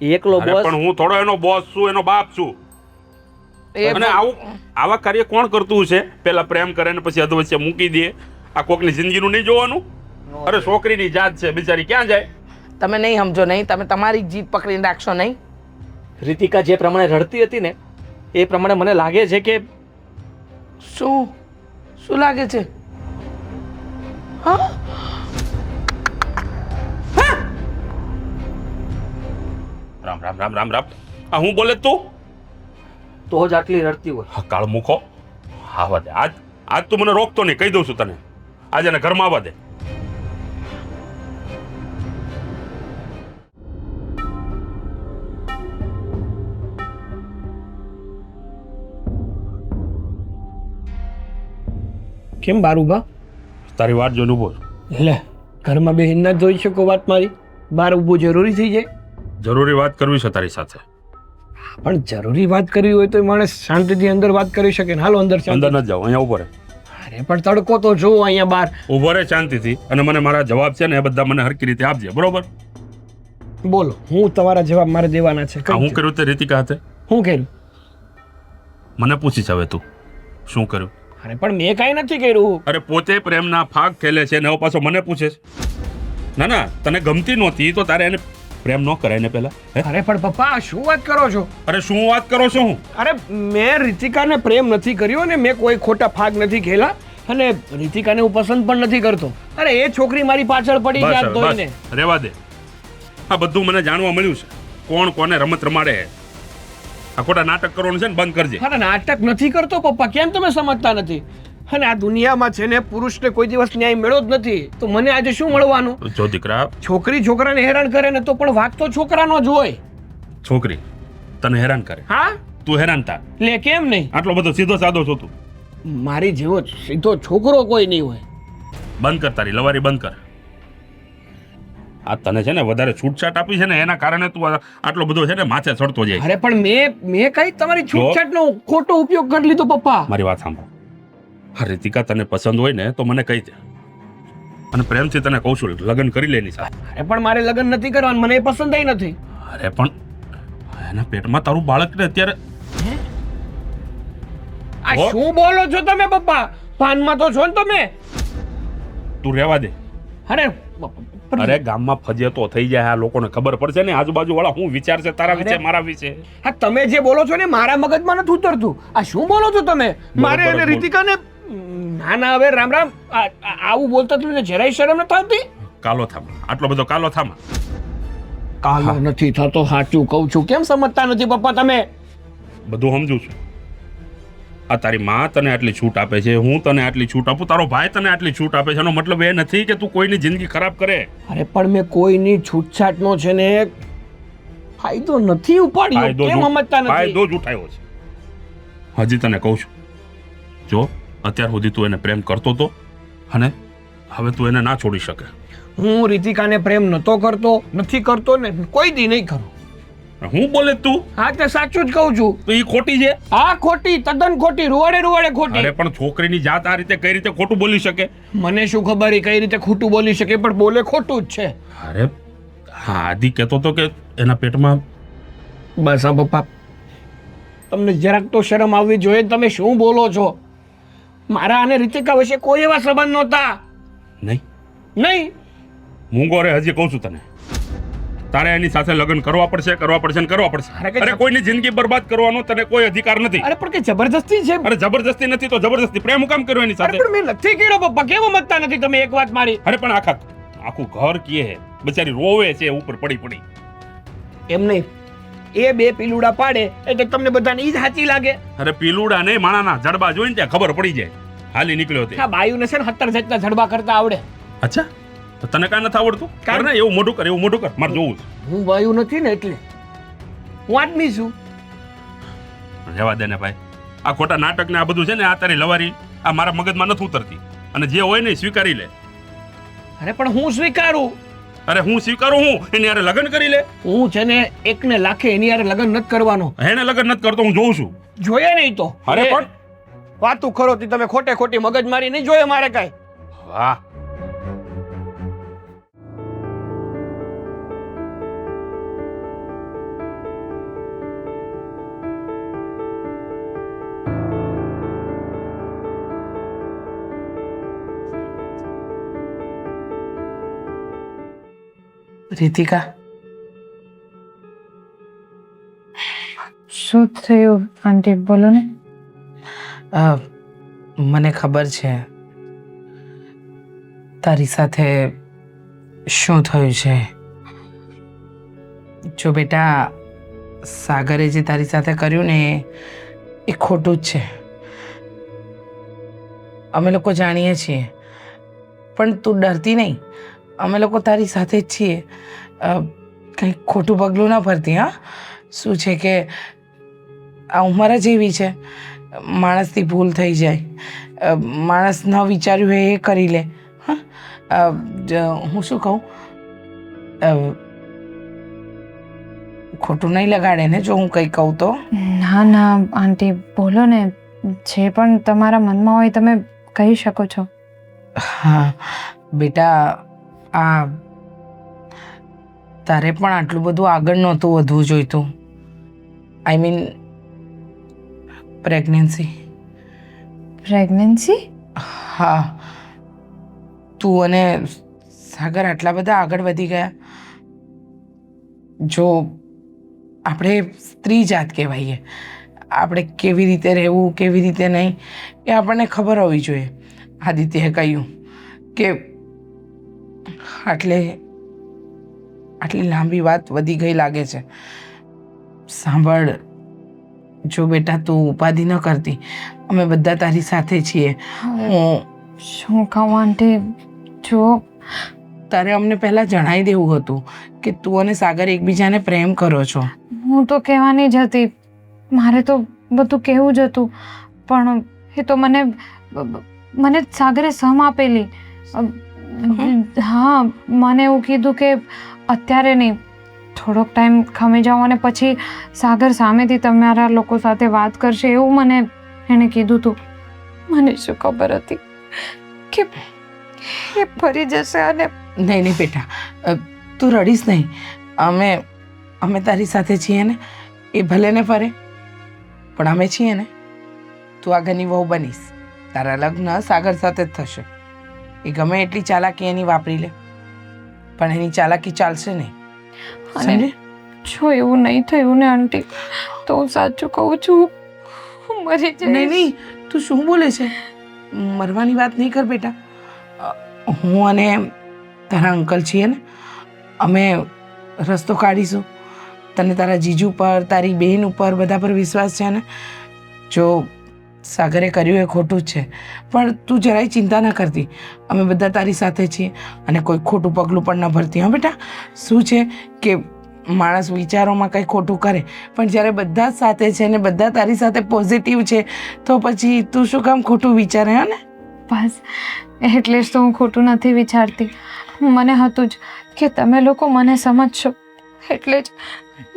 એ એકલો અરે બોસ પણ હું થોડો એનો બોસ છું, એનો બાપ છું. એ અને આવા કાર્ય કોણ કરતું છે? પેલા પ્રેમ કરે ને પછી અધવચ્ચે મૂકી દે. આ કોકની જિંદગીનું નહીં જોવાનું? અરે છોકરીની જાત છે, બિચારી ક્યાં જાય? તમે નહીં સમજો નહીં. તમે તમારી જીભ પકડીને રાખશો નહીં. રીતિકા જે પ્રમાણે રડતી હતી ને એ પ્રમાણે મને લાગે છે કે શું શું લાગે છે? હા રામ રામ રામ રામ રામ. આ હું બોલે તું? તો જ આટલી રડતી હોય. હા, કાળ મૂકો. આવા દે. આજ તું મને રોકતો નહીં, કહી દઉં છું તને. આજે એને ઘરમાં આવવા દે. કેમ બારુભા? તારી વાત જોઈને ઉભો છું. એટલે ઘરમાં બેહીને ના જોઈ શકો વાત મારી? બહાર ઊભું જરૂરી થઈ જાય? જરૂરી વાત કરવી છે તારી સાથે. પણ જરૂરી વાત કરવી હોય તો માણસ શાંતિથી અંદર વાત કરી શકે ને. હાલો અંદર અંદર ન જાઓ, અહીંયા ઉભો રહે. અરે પણ તડકો તો જો અહીંયા બહાર. ઉભો રહે શાંતિથી, અને મને મારા જવાબ છે ને એ બધા મને હરકી રીતે આપજે, બરોબર? બોલો, હું તમારા જવાબ મારે દેવાના છે. આ હું કર્યું તે રીતિકા હાથે? હું કર્યું? મને પૂછીશ હવે તું શું કર્યું? અરે પણ મેં કાંઈ નથી કર્યું. અરે પોતે પ્રેમના ફાગ ખેલે છે ને હવે પાછો મને પૂછે છે? ના ના, તને ગમતી નહોતી તો તારે એને પ્રેમ ન કરાય ને પેલા? અરે પણ પપ્પા શું વાત કરો છો? અરે શું વાત કરો છો? હું અરે મેં રીતિકાને પ્રેમ નથી કર્યો અને મેં કોઈ ખોટા ફાગ નથી ખેલા, અને રીતિકાને હું પસંદ પણ નથી કરતો. અરે એ છોકરી મારી પાછળ પડી બસ ગયા હવે, ધોઈને. બસ રેવા દે. આ બધું મને જાણવા મળ્યું છે, કોણ કોને રમત રમાડે. આ ખોટા નાટક કરવાનું છે ને બંધ કરજે. અરે નાટક નથી કરતો પપ્પા, કેમ તમે સમજતા નથી? અને આ દુનિયામાં છે ને પુરુષને કોઈ દિવસ ન્યાય મળ્યો જ નથી, તો મને આજે શું મળવાનું? જો દીકરા, છોકરી છોકરાને હેરાન કરે ને તો પણ વાંક તો છોકરાનો જ હોય. છોકરી તને હેરાન કરે, હા તું હેરાન થા. લે કેમ નહીં? આટલો બધો સીધો સાદો છો તું? મારી જેવો સીધો છોકરો કોઈ નહીં હોય. બંધ કર, તારી લવારી બંધ કર. આ તને છે ને વધારે છૂટછાટ આપી છે ને એના કારણે તું આટલો બધો છે ને માથે ચડતો જાય. અરે પણ મેં કઈ તમારી છૂટછાટનો ખોટો ઉપયોગ કરી લીધો પપ્પા. મારી વાત સાંભળ. હા, રીતિકા તને પસંદ હોય ને તો મને કહી દે, અને પ્રેમથી તને કહું છું લગ્ન કરી લે એની સાથે. અરે પણ મારે લગ્ન નથી કરવાનું, મને એ પસંદ નથી. અરે પણ એના પેટમાં તારું બાળક ને અત્યારે. આ શું બોલો છો તમે પપ્પા? પાનમાં તો છો ને તમે? તું રહેવા દે. અરે અરે ગામમાં ફજેતો થઈ જાય, આ લોકોને ખબર પડશે ને આજુબાજુ વાળા શું વિચાર છે તારા વિશે, મારા વિશે. હા, તમે જે બોલો છો ને મારા મગજમાં નથી ઉતરતું. આ શું બોલો છો તમે? મારે બરોબર, અને રીતિકાને ના ના હવે રામ રામ. આવું બોલતા તમને જરાય શરમ નથી આવતી? કાલો થામા, આટલો બધો કાલો થામા. કાલો નથી થતો, સાચું કહું છું. કેમ સમજતા નથી પપ્પા તમે? બધું સમજુ છું. આ તારી માં તને આટલી છૂટ આપે છે, હું તને આટલી છૂટ આપું, તારો ભાઈ તને આટલી છૂટ આપે છે, એનો મતલબ એ નથી કે તું કોઈની જિંદગી ખરાબ કરે. અરે પણ મેં કોઈની છૂટછાટનો છે ને ફાયદો નથી ઉપાડ્યો. કેમ સમજતા નથી? ફાયદો જ ઉઠાયો છે. હજી તને કહું છું, જો અત્યાર સુધી તું એને પ્રેમ કરતો હતો અને હવે તું એને ના છોડી શકે. હું રીતિકાને પ્રેમ નતો કરતો, નથી કરતો ને કોઈ દી નહીં કરું. હું બોલે તું? હા, તે સાચું જ કહું છું. તો એ ખોટી છે? હા ખોટી, તદ્દન ખોટી, રૂવાડે ખોટી. અરે પણ છોકરીની જાત આ રીતે કઈ રીતે ખોટું બોલી શકે? મને શું ખબર એ કઈ રીતે ખોટું બોલી શકે, પણ બોલે ખોટું જ છે. અરે હા, આદિ કહેતો હતો કે એના પેટમાં. બસ હા પપ્પા, તમને જરાક તો શરમ આવવી જોઈએ. તમે શું બોલો છો? મારા અને રીતિકા વચ્ચે કોઈ એવા સંબંધ નહોતા. નહીં નહીં. મૂંગો રે, હજી કહું છું તને, તારે એની સાથે લગ્ન કરવા પડશે ને કરવા પડશે. અરે કોઈની જિંદગી બરબાદ કરવાનો તને કોઈ અધિકાર નથી. અરે પણ કે જબરદસ્તી છે. અરે જબરદસ્તી નથી તો જબરદસ્તી પ્રેમ હું કામ કર્યો એની અરે સાથે? પણ મેં નથી કર્યો પપ્પા, કેમ સમજતા નથી તમે એક વાત મારી? અરે પણ આખું ઘર કીએ હે, બચારી રોવે છે ઉપર પડી. એમ નહીં, એ બે પીલુડા પાડે એટલે તમને બધાને ઈ જ સાચી લાગે. અરે પીલુડા નહીં, માણાના જડબા જોઈને ત્યાં ખબર પડી જાય. હાલી નીકળ્યો તે આ બાયુને છે ને 70 જાતના જડબા કરતા આવડે. અચ્છા તો તને કાંઈ નથી આવડતું કર ને એવું મોઢું કર મારે જોવું છે. હું બાયુ નથી ને એટલે હું આદમી છું. રહેવા દે ને ભાઈ આ ખોટા નાટક ને આ બધું છે ને આ તારી લવારી આ મારા મગજમાં નથી ઉતરતી અને જે હોય ને એ સ્વીકારી લે. અરે પણ હું સ્વીકારું. અરે હું સ્વીકારું હું એની હારે લગ્ન કરી લે. હું છે ને એકને લાખે એની હારે લગ્ન નથી કરવાનો. એને લગ્ન નથી કરતો હું જોઉં છું. જોઈએ નહીં તો અરે પણ વાતું ખરો તી તમે ખોટે ખોટી મગજ મારી નહીં જોઈએ મારે કાંઈ. વાહ રીતિકા, શું થયું આંટી? બોલો ને. મને ખબર છે તારી સાથે શું થયું છે. જો બેટા, સાગરે જે તારી સાથે કર્યું ને એ ખોટું જ છે. અમે લોકો જાણીએ છીએ, પણ તું ડરતી નહીં. અમે લોકો તારી સાથે જ છીએ. કંઈ ખોટું પગલું ના ભરતી. હા, શું છે કે આ ઉંમર જ એવી છે, માણસથી ભૂલ થઈ જાય. માણસ ન વિચાર્યું હોય એ કરી લે. હા, હું શું કહું, ખોટું નહીં લગાડે ને જો હું કંઈ કહું તો? ના ના આંટી, બોલો ને. જે પણ તમારા મનમાં હોય તમે કહી શકો છો. હા બેટા, આ તારે પણ આટલું બધું આગળ નહોતું વધવું જોઈતું. I mean pregnancy. પ્રેગ્નન્સી? હા, તું અને સાગર આટલા બધા આગળ વધી ગયા. જો આપણે સ્ત્રી જાત કહેવાઈએ, આપણે કેવી રીતે રહેવું કેવી રીતે નહીં એ આપણને ખબર હોવી જોઈએ. આદિત્યએ કહ્યું કે આટલી લાંબી વાત વધી ગઈ લાગે છે. સાંભળ, જો બેટા તું ઉપાધિ ન કરતી, અમે બધા તારી સાથે છીએ. હું શું કહું આંટી? જો તારે અમને પહેલાં જણાવી દેવું હતું કે તું અને સાગર એકબીજાને પ્રેમ કરો છો. હું તો કહેવાની જ હતી, મારે તો બધું કહેવું જ હતું, પણ એ તો મને સાગરે સમ આપેલી. હા, મને એવું કીધું કે અત્યારે નહીં, થોડોક ટાઈમ ખમી જાઓ અને પછી સાગર સામેથી તમારા લોકો સાથે વાત કરશે, એવું મને એણે કીધું હતું. મને શું ખબર હતી કે એ ફરી જશે. અને નહીં નહીં બેટા, તું રડીશ નહીં. અમે તારી સાથે છીએ ને. એ ભલે ને ફરે, પણ અમે છીએ ને. તું આ ઘરની વહુ બનીશ. તારા લગ્ન સાગર સાથે જ થશે. એ ગમે એટલી ચાલાકી એની વાપરી લે, પણ એની ચાલાકી ચાલશે નહીં. અને જો એવું નહીં થયું ને આંટી, તો હું સાચું કહું છું, હું મરી જઈશ. નહીં નહીં, તું શું બોલે છે? મરવાની વાત નહીં કર બેટા. હું અને તારા અંકલ છીએ ને, અમે રસ્તો કાઢીશું. તને તારા જીજુ પર, તારી બહેન ઉપર, બધા પર વિશ્વાસ છે ને. જો સાગરે કર્યું એ ખોટું જ છે, પણ તું જરાય ચિંતા ન કરતી. અમે બધા તારી સાથે છીએ અને કોઈ ખોટું પગલું પણ ન ભરતી. હા બેટા, શું છે કે માણસ વિચારોમાં કંઈ ખોટું કરે, પણ જ્યારે બધા જ સાથે છે ને બધા તારી સાથે પોઝિટિવ છે, તો પછી તું શું કામ ખોટું વિચારે? હા ને, બસ એટલે જ તો હું ખોટું નથી વિચારતી. મને હતું જ કે તમે લોકો મને સમજશો, એટલે જ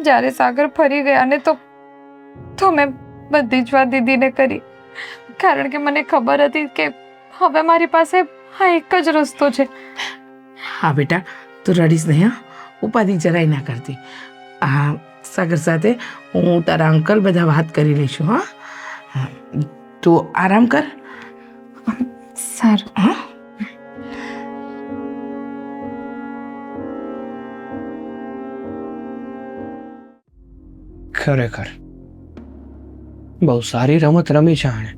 જ્યારે સાગર ફરી ગયા ને તો મેં બધી જ વાત દીદીને કરી, કારણ કે મને ખબર હતી કે હવે મારી પાસે આ એક જ રસ્તો છે. હા બેટા, તું રડીશ નહીં. હા, ઉપાધિ જરાય ના કરતી. હા, સાગર સાથે હું તારા અંકલ બધા વાત કરી લઈશું. હા, તું આરામ કર. સારું. હા, ખરેખર બહુ સારી રમત રમી છે આણે.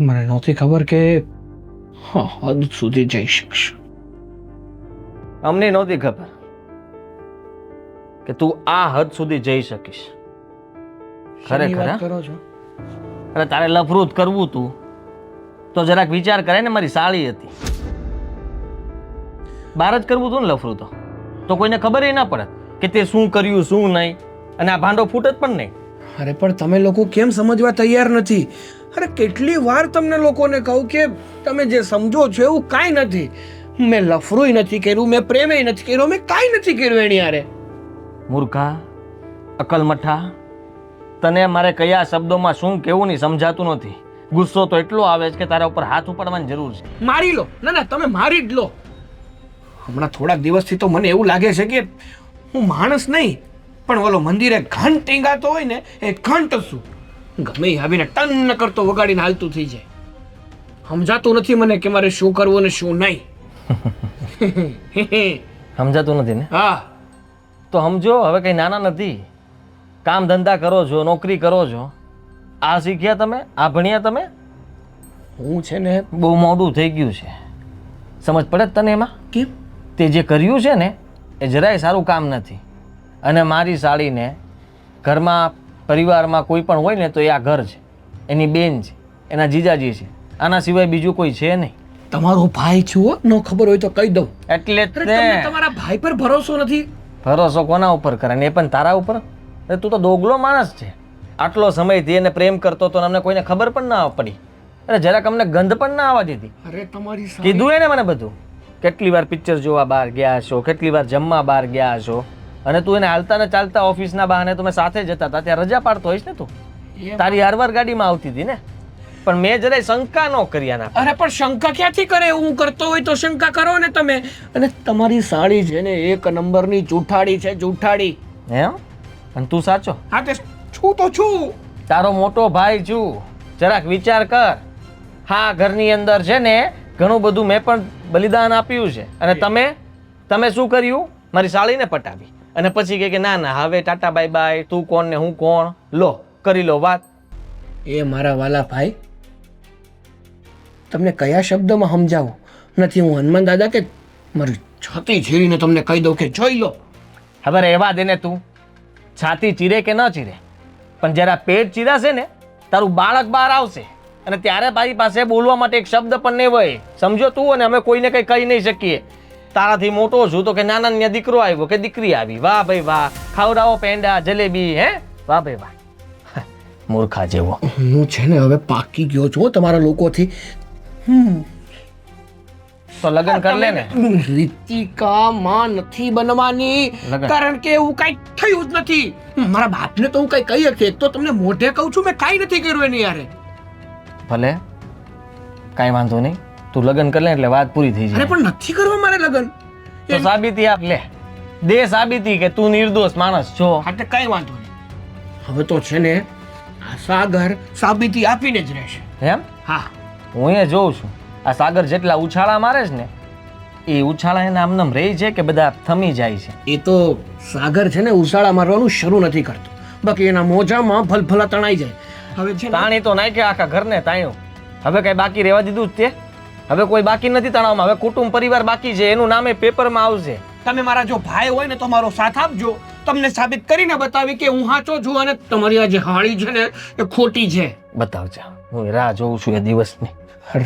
મને નહોતી ખબર કે હદ સુધી જઈ શકશે. અમને નહોતી ખબર કે તું આ હદ સુધી જઈ શકીશ. શેની ખરેખર વાત હા? કરો છો? અને તારે લફરું જ કરવું તું તો જરાક વિચાર કરે ને, મારી સાળી હતી. બહાર જ કરવું હતું ને લફરું તો કોઈને ખબર ના પડે કે તે શું કર્યું શું નહીં, અને આ ભાંડો ફૂટત પણ નહીં. અરે પણ તમે લોકો કેમ સમજવા તૈયાર નથી? અરે કેટલી વાર તમને લોકોને કહું કે તમે જે સમજો છો એવું કાંઈ નથી. મેં લફરોય નથી કર્યું, મેં પ્રેમેય નથી કર્યો, મેં કાંઈ નથી કર્યું એની હારે. મૂર્ખા, અકલમઠા, તને મારે કયા શબ્દોમાં શું કહેવું નહીં સમજાતું નથી. ગુસ્સો તો એટલો આવે છે કે તારા ઉપર હાથ ઉપાડવાની જરૂર છે. મારી લો. ના ના, તમે મારી જ લો. હમણાં થોડાક દિવસથી તો મને એવું લાગે છે કે હું માણસ નહીં પણ ઓલો મંદિરે ઘંટ ટીંગાતો હોય ને એ ઘંટ છું. ગમે એ આવીને ટન કરતો વગાડીને હાલતું થઈ જાય. સમજાતું નથી મને કે મારે શું કરવું ને શું નહીં. સમજાતું નથી ને? હા, તો સમજો, હવે કંઈ નાના નથી. કામ ધંધા કરો છો, નોકરી કરો છો, આ શીખ્યા તમે, આ ભણ્યા તમે. હું છે ને બહુ મોડું થઈ ગયું છે. સમજ પડે જ તને એમાં? કેમ? તે જે કર્યું છે ને એ જરાય સારું કામ નથી. અને મારી સાળીને ઘરમાં પરિવારમાં કોઈ પણ હોય ને તો એ આ ઘર છે, એની બેન છે, એના જીજાજી છે, આના સિવાય બીજું કોઈ છે નહીં. તમારો ભાઈ છું, ન ખબર હોય તો કહી દઉં. એટલે જ અરે ને. તમને તમારા ભાઈ પર ભરોસો નથી? ભરોસો કોના ઉપર કરે ને? એ પણ તારા ઉપર. અરે તું તો દોગલો માણસ છે. આટલો સમયથી એને પ્રેમ કરતો તો અમને કોઈને ખબર પણ ના પડી. અરે જરાક અમને ગંધ પણ ના આવવા દીધી. અરે તમારી કીધું એને મને બધું. કેટલી વાર પિક્ચર જોવા બહાર ગયા છો, કેટલી વાર જમવા બહાર ગયા છો, અને તું એને હાલતા ને ચાલતા ઓફિસના બહાને તમે સાથે જતા હતા, ત્યાં રજા પાડતો હોઈશ ને તું. તારી હારવાર ગાડીમાં આવતી હતી ને, પણ મેં જરાય શંકા ન કરી આના. અરે પણ શંકા ક્યાંથી કરે? હું કરતો હોય તો શંકા કરો ને તમે. અને તમારી સાળી છે ને એક નંબરની જૂઠાડી છે, જૂઠાડી. એમ? અને તું સાચો? હા, તે છું તો છું. તારો મોટો ભાઈ છું, જરાક વિચાર કર. હા, ઘરની અંદર છે ને ઘણું બધું મેં પણ બલિદાન આપ્યું છે, અને તમે શું કર્યું? મારી સાળીને પટાવી અને પછી કહે કે ના ના હવે ટાટા બાય બાય, તું કોણ ને હું કોણ, લો કરી લો વાત. એ મારા વાલા ભાઈ, તમને કયા શબ્દમાં સમજાવું? નથી હું હનુમાન દાદા કે મારી છાતી ચીરીને તમને કહી દઉં કે જોઈ લો. હવે રહેવા દે ને તું. છાતી ચીરે કે ન ચીરે, પણ જરા પેટ ચીરાશે ને તારું બાળક બહાર આવશે, અને ત્યારે મારી પાસે બોલવા માટે એક શબ્દ પણ નહીં હોય. સમજો તું? અને અમે કોઈને કંઈ કહી નહીં શકીએ. તારાથી મોટો છું તો કે નાના ને દીકરો આવ્યો કે દીકરી આવી, વાહ ભાઈ વાહ, ખાવડાવો પેંડા જલેબી, હે વાહ ભાઈ વાહ. મૂર્ખા જેવો. હું છે ને હવે પાકી ગયો છું તમારા લોકોથી. તો લગ્ન કર લે ને. રીતિકા માં નથી બનવાની, લગન. કારણ કે એવું કઈ થયું જ નથી. મારા બાપને તો હું કઈ કહી શકીએ. એક તો તમને મોઢે કહું છું, મેં કઈ નથી કર્યું એની યારે. ભલે કાંઈ વાંધો નહીં, તું લગ્ન કર લે એટલે વાત પૂરી થઈ અરે જાય. પણ નથી કરવા મારે લગ્ન. તો સાબિતી આપ લે, દે સાબિતી કે તું નિર્દોષ માણસ છો. હા, તે કઈ વાંધો નહીં. હવે તો છે ને આ સાગર સાબિતી આપીને જ રહેશે. એમ? હા, હું એ જોઉં છું આ સાગર જેટલા ઉછાળા મારે છે ને એ ઉછાળા એના આમનામ રહી છે કે બધા થમી જાય છે? એ તો સાગર છે ને ઉશાળા મારવાનું શરૂ નથી કરતો, બાકી એના મોજામાં ફલફલા તણાઈ જાય. હવે છે ને તાણી તો નાખ્યા આખા ઘરને તાણ્યું. હવે કઈ બાકી રહેવા દીધું જ તે? હવે કોઈ બાકી નથી તણાવમાં. હવે કુટુંબ પરિવાર બાકી છે, એનું નામે પેપરમાં આવશે. તમે મારા જો ભાઈ હોય ને તો મારો સાથ આપજો. તમને સાબિત કરીને બતાવી કે હું સાચો છું અને તમારી આ જે હાળી છે ને એ ખોટી છે. બતાવજે, હું રાહ જોઉં છું એ દિવસની.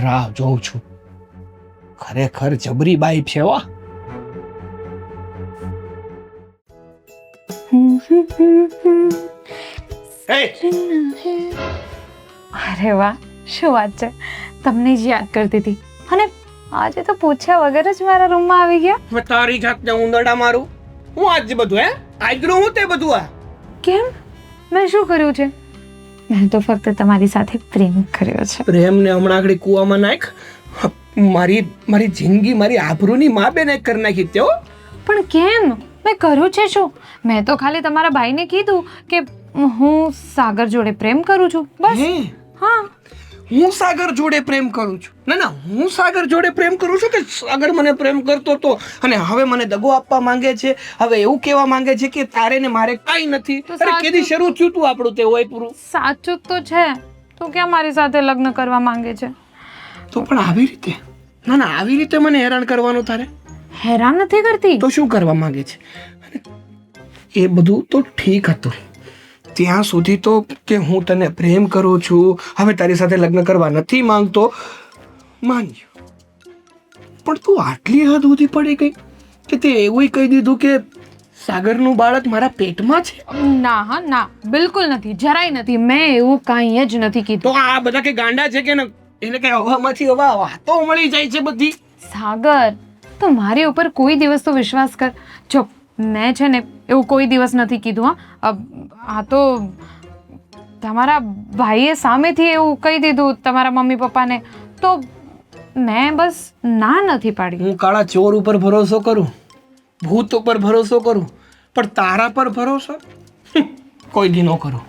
રાહ જોઉં છું. ખરેખર જબરી બાઈ છે હો. અરે વાહ, શું વાત છે! તમને જ યાદ કરતી હતી, અને આજે તો પૂછ્યા વગર જ મારા રૂમમાં આવી ગયા. હવે તારી જાતને ઉંદરડા મારું હું આજ બધું આજનું હું તે બધું આ કેમ? મેં શું કર્યું છે? મેં તો ફક્ત તમારી સાથે પ્રેમ કર્યો છે. પ્રેમને હમણાં આગળ કૂવામાં નાખ. મારી જિંદગી મારી આબરૂની માં બેને કરી નાખી તે હો. પણ કેમ? મેં કર્યું છે શું? મેં તો ખાલી તમારા ભાઈને કીધું કે હું સાગર જોડે પ્રેમ કરું છું, બસ. હે? હા. હું સાગર જોડે પ્રેમ કરું છું? ના, હું સાગર જોડે પ્રેમ કરું છું કે સાગર મને પ્રેમ કરતો હતો અને હવે મને દગો આપવા માંગે છે? હવે એવું કહેવા માંગે છે કે તારે ને મારે કાઈ નથી? તો અરે સાચું. કેદી શરૂ થયું તું આપણું તે હોય પૂરું? સાચું તો છે. તો ક્યાં મારી સાથે લગ્ન કરવા માંગે છે? તો પણ આવી રીતે? ના, આવી રીતે મને હેરાન કરવાનું તારે? હેરાન નથી કરતી. તો શું કરવા માંગે છે? અને એ બધું તો ઠીક હતું, ત્યાં સુધી તો કે હું તને પ્રેમ કરું છું, હવે તારી સાથે લગ્ન કરવા નથી માંગતો, માન્યો. પણ તું આટલી હદ સુધી પડી ગઈ કે તે એવું કહી દીધું કે સાગરનું બાળક મારા પેટમાં છે. ના હા ના, બિલકુલ નથી, જરાય નથી. મેં એવું કાંઈ જ નથી કીધું. તો આ બધા કે ગાંડા છે કે ન? એને કઈ હવામાંથી હવા વાતો મળી જાય છે બધી. સાગર, તો મારી ઉપર કોઈ દિવસ તો વિશ્વાસ કર. જો મેં છે ને એવું કોઈ દિવસ નથી કીધું. આ તો તમારા ભાઈએ સામેથી એવું કહી દીધું તમારા મમ્મી પપ્પાને, તો મેં બસ ના નથી પાડી. હું કાળા ચોર ઉપર ભરોસો કરું, ભૂત ઉપર ભરોસો કરું, પણ તારા પર ભરોસો કોઈ દી ન કરું.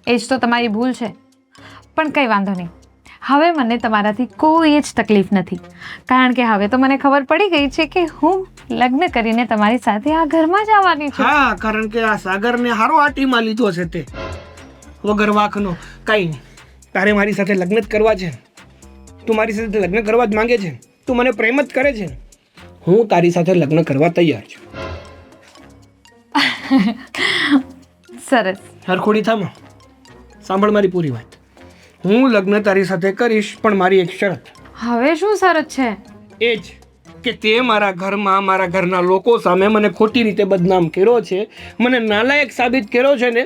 એ જ તો તમારી ભૂલ છે. પણ કંઈ વાંધો નહીં, હવે મને તમારાથી કોઈ જ તકલીફ નથી, કારણ કે હવે તો મને ખબર પડી ગઈ છે કે હું લગ્ન કરીને તમારી સાથે આ ઘરમાં જ આવવાની છું. હા, કારણ કે આ સાગરને હારો આટીમાં લીધો છે તે વગર વાંકનો. કાંઈ નહીં, તારે મારી સાથે લગ્ન જ કરવા છે. તું મારી સાથે લગ્ન કરવા જ માંગે છે, તું મને પ્રેમ જ કરે છે. હું તારી સાથે લગ્ન કરવા તૈયાર છું. સરસ. હરખોડી થામાં સાંભળ મારી પૂરી વાત. હું લગ્ન તારી સાથે કરીશ, પણ મારી એક શરત. હવે શું શરત છે? એ જ કે તે મારા ઘરમાં મારા ઘરના લોકો સામે મને ખોટી રીતે બદનામ કર્યો છે, મને નાલાયક સાબિત કર્યો છે ને,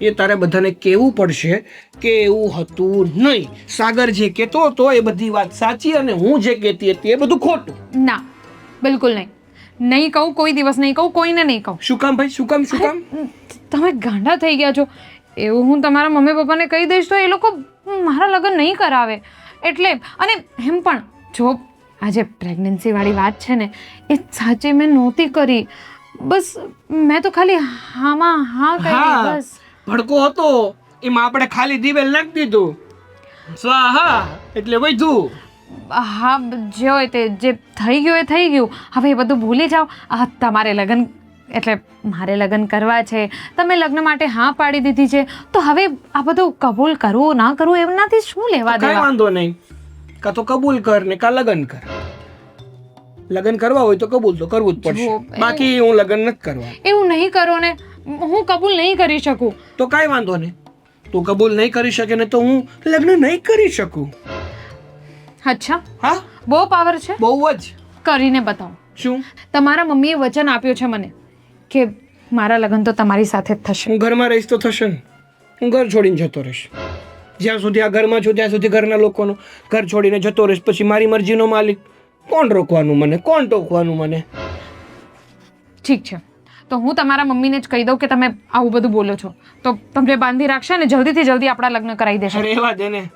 એ તારે બધાને કહેવું પડશે કે એવું હતું નહીં. સાગર જે કહેતો હતો એ બધી વાત સાચી, અને હું જે કહેતી હતી એ બધું ખોટું. ના, બિલકુલ નહીં. નહીં કહું, કોઈ દિવસ નહીં કહું, કોઈને નહીં કહું. શું કામ ભાઈ, શું કામ, શું કામ? તમે ગાંડા થઈ ગયા છો. એવું હું તમારા મમ્મી પપ્પાને કહી દઈશ તો એ લોકો મારા લગ્ન નહીં કરાવે. એટલે અને એમ પણ જો આજે પ્રેગ્નન્સી વાળી વાત છે ને, એ સાચે મેં નહોતી કરી. બસ મેં તો ખાલી હામાં હા કરી. હા, બસ ભડકો હતો એમાં આપણે ખાલી દિવેલ નાખી દીધું, સ્વાહા એટલે વધ્યું. હા, જે હોય તે, જે થઈ ગયું એ થઈ ગયું. હવે એ બધું ભૂલી જાઓ. આ તમારે લગ્ન એટલે મારે લગ્ન કરવા છે, તમે લગ્ન માટે હા પાડી દીધી છે, તો હવે આ બધું કબૂલ કરવું ના કરવું એમનાથી શું લેવા કઈ દેવા? વાંધો નહીં, કાં તો કબૂલ કર ને કાં લગ્ન કર. લગ્ન કરવા હોય તો કબૂલ તો કરવું જ પડશે, બાકી હું લગ્ન નથી કરવા. એવું નહીં કરો ને, હું કબૂલ નહીં કરી શકું. તો કાંઈ વાંધો નહીં, તું કબૂલ નહીં કરી શકે ને તો હું લગ્ન નહીં કરી શકું. અચ્છા, હા, બહુ પાવર છે, બહુ જ. કરીને બતાવો. શું? તમારા મમ્મીએ વચન આપ્યું છે મને કે મારા લગ્ન તો તમારી સાથે જ થશે. હું ઘરમાં રહીશ તો થશે ને, હું ઘર છોડીને જતો રહીશ. જ્યાં સુધી આ ઘરમાં છું ત્યાં સુધી ઘરના લોકોનો, ઘર છોડીને જતો રહીશ પછી મારી મરજીનો માલિક. કોણ રોકવાનું મને, કોણ ટોકવાનું મને? ઠીક છે, તો હું તમારા મમ્મીને જ કહી દઉં કે તમે આવું બધું બોલો છો, તો તમને બાંધી રાખશે ને જલ્દીથી જલ્દી આપણા લગ્ન કરાવી દેશે. અરે એવા દે ને,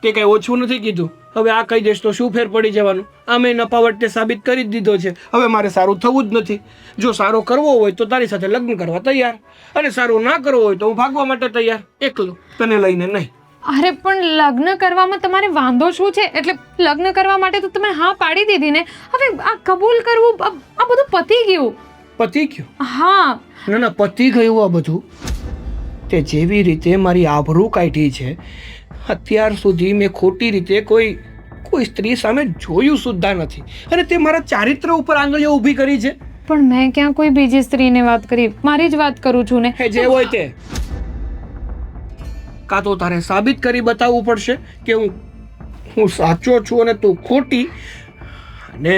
તે કઈ ઓછું નથી કીધું. હવે આ કહી દઈશ તો શું ફેર પડી જવાનું? આમે નપાવટે સાબિત કરી જ દીધો છે. હવે મારે સારું થવું જ નથી. જો સારો કરવો હોય તો તારી સાથે લગ્ન કરવા તૈયાર, અને સારું ના કરવો હોય તો હું ભાગવા માટે તૈયાર, એકલો, તને લઈને નહીં. અરે પણ લગ્ન કરવામાં તમારે વાંધો શું છે? એટલે લગ્ન કરવા માટે તો તમે હા પાડી દીધી ને, હવે આ કબૂલ કરવું આ બધું પતી ગયું. પતી ગયું? હા, ના ના, પતી ગયું આ બધું. તે જેવી રીતે મારી આબરૂ કાઢી છે, અત્યાર સુધી મેં ખોટી રીતે કોઈ સ્ત્રી સામે જોયું સુદ્ધા નથી, અને તે મારા ચારિત્ર ઉપર આંગળીઓ ઊભી કરી છે. પણ મેં ક્યાં કોઈ બીજી સ્ત્રીને વાત કરી? મારી જ વાત કરું છું ને. હે, જે હોય તે. કાં તો તારે સાબિત કરી બતાવવું પડશે કે હું સાચો છું અને તું ખોટી, અને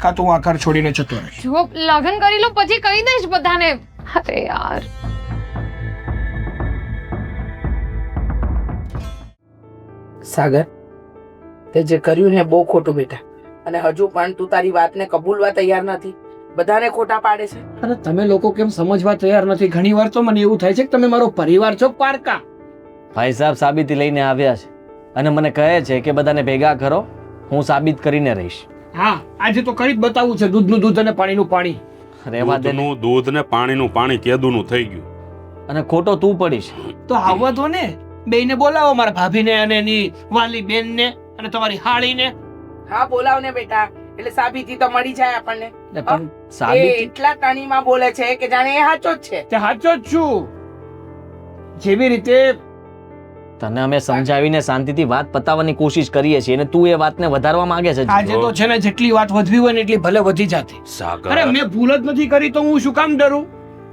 કાં તો હું આ ઘર છોડીને જતો રહીશ. જો લગ્ન કરી લો પછી કહી દઈશ બધાને. અરે યાર, સાગર, તે જે કર્યું ને બહુ ખોટું બેટા, અને હજુ પણ તું તારી વાતને કબૂલવા તૈયાર નથી, બધાને ખોટા પાડે છે. અરે તમે લોકો કેમ સમજવા તૈયાર નથી? ઘણી વાર તો મને એવું થાય છે કે તમે મારો પરિવાર છો પારકા. ભાઈ સાહેબ સાબિતી લઈને આવ્યા છે અને મને કહે છે કે બધાને ભેગા કરો, હું સાબિત કરીને રહીશ. હા, આજે તો કરી જ બતાવવું છે. દૂધનું દૂધ અને પાણીનું પાણી. રહેવા દે ને. દૂધનું દૂધ ને પાણીનું પાણી કેદુનું થઈ ગયું. અને ખોટો તું પડીશ. તો આવવા દો ને, બેયને બોલાવો, મારા ભાભીને અને એની વાલી બેનને અને તમારી હાળીને. હા, બોલાવ ને બેટા, એટલે સાબિતી તો મળી જાય આપણને. એટલે પણ એ સાબિતી એટલા તાણીમાં બોલે છે કે જાણે એ સાચો જ છે. તે સાચો જ છું. જેવી રીતે તને અમે સમજાવીને શાંતિથી વાત પતાવવાની કોશિશ કરીએ છીએ અને તું એ વાતને વધારવા માંગે છે. આજે તો છે ને, જેટલી વાત વધવી હોય ને એટલી ભલે વધી જાતી. સાગર, અરે મેં ભૂલ જ નથી કરી તો હું શું કામ ડરું?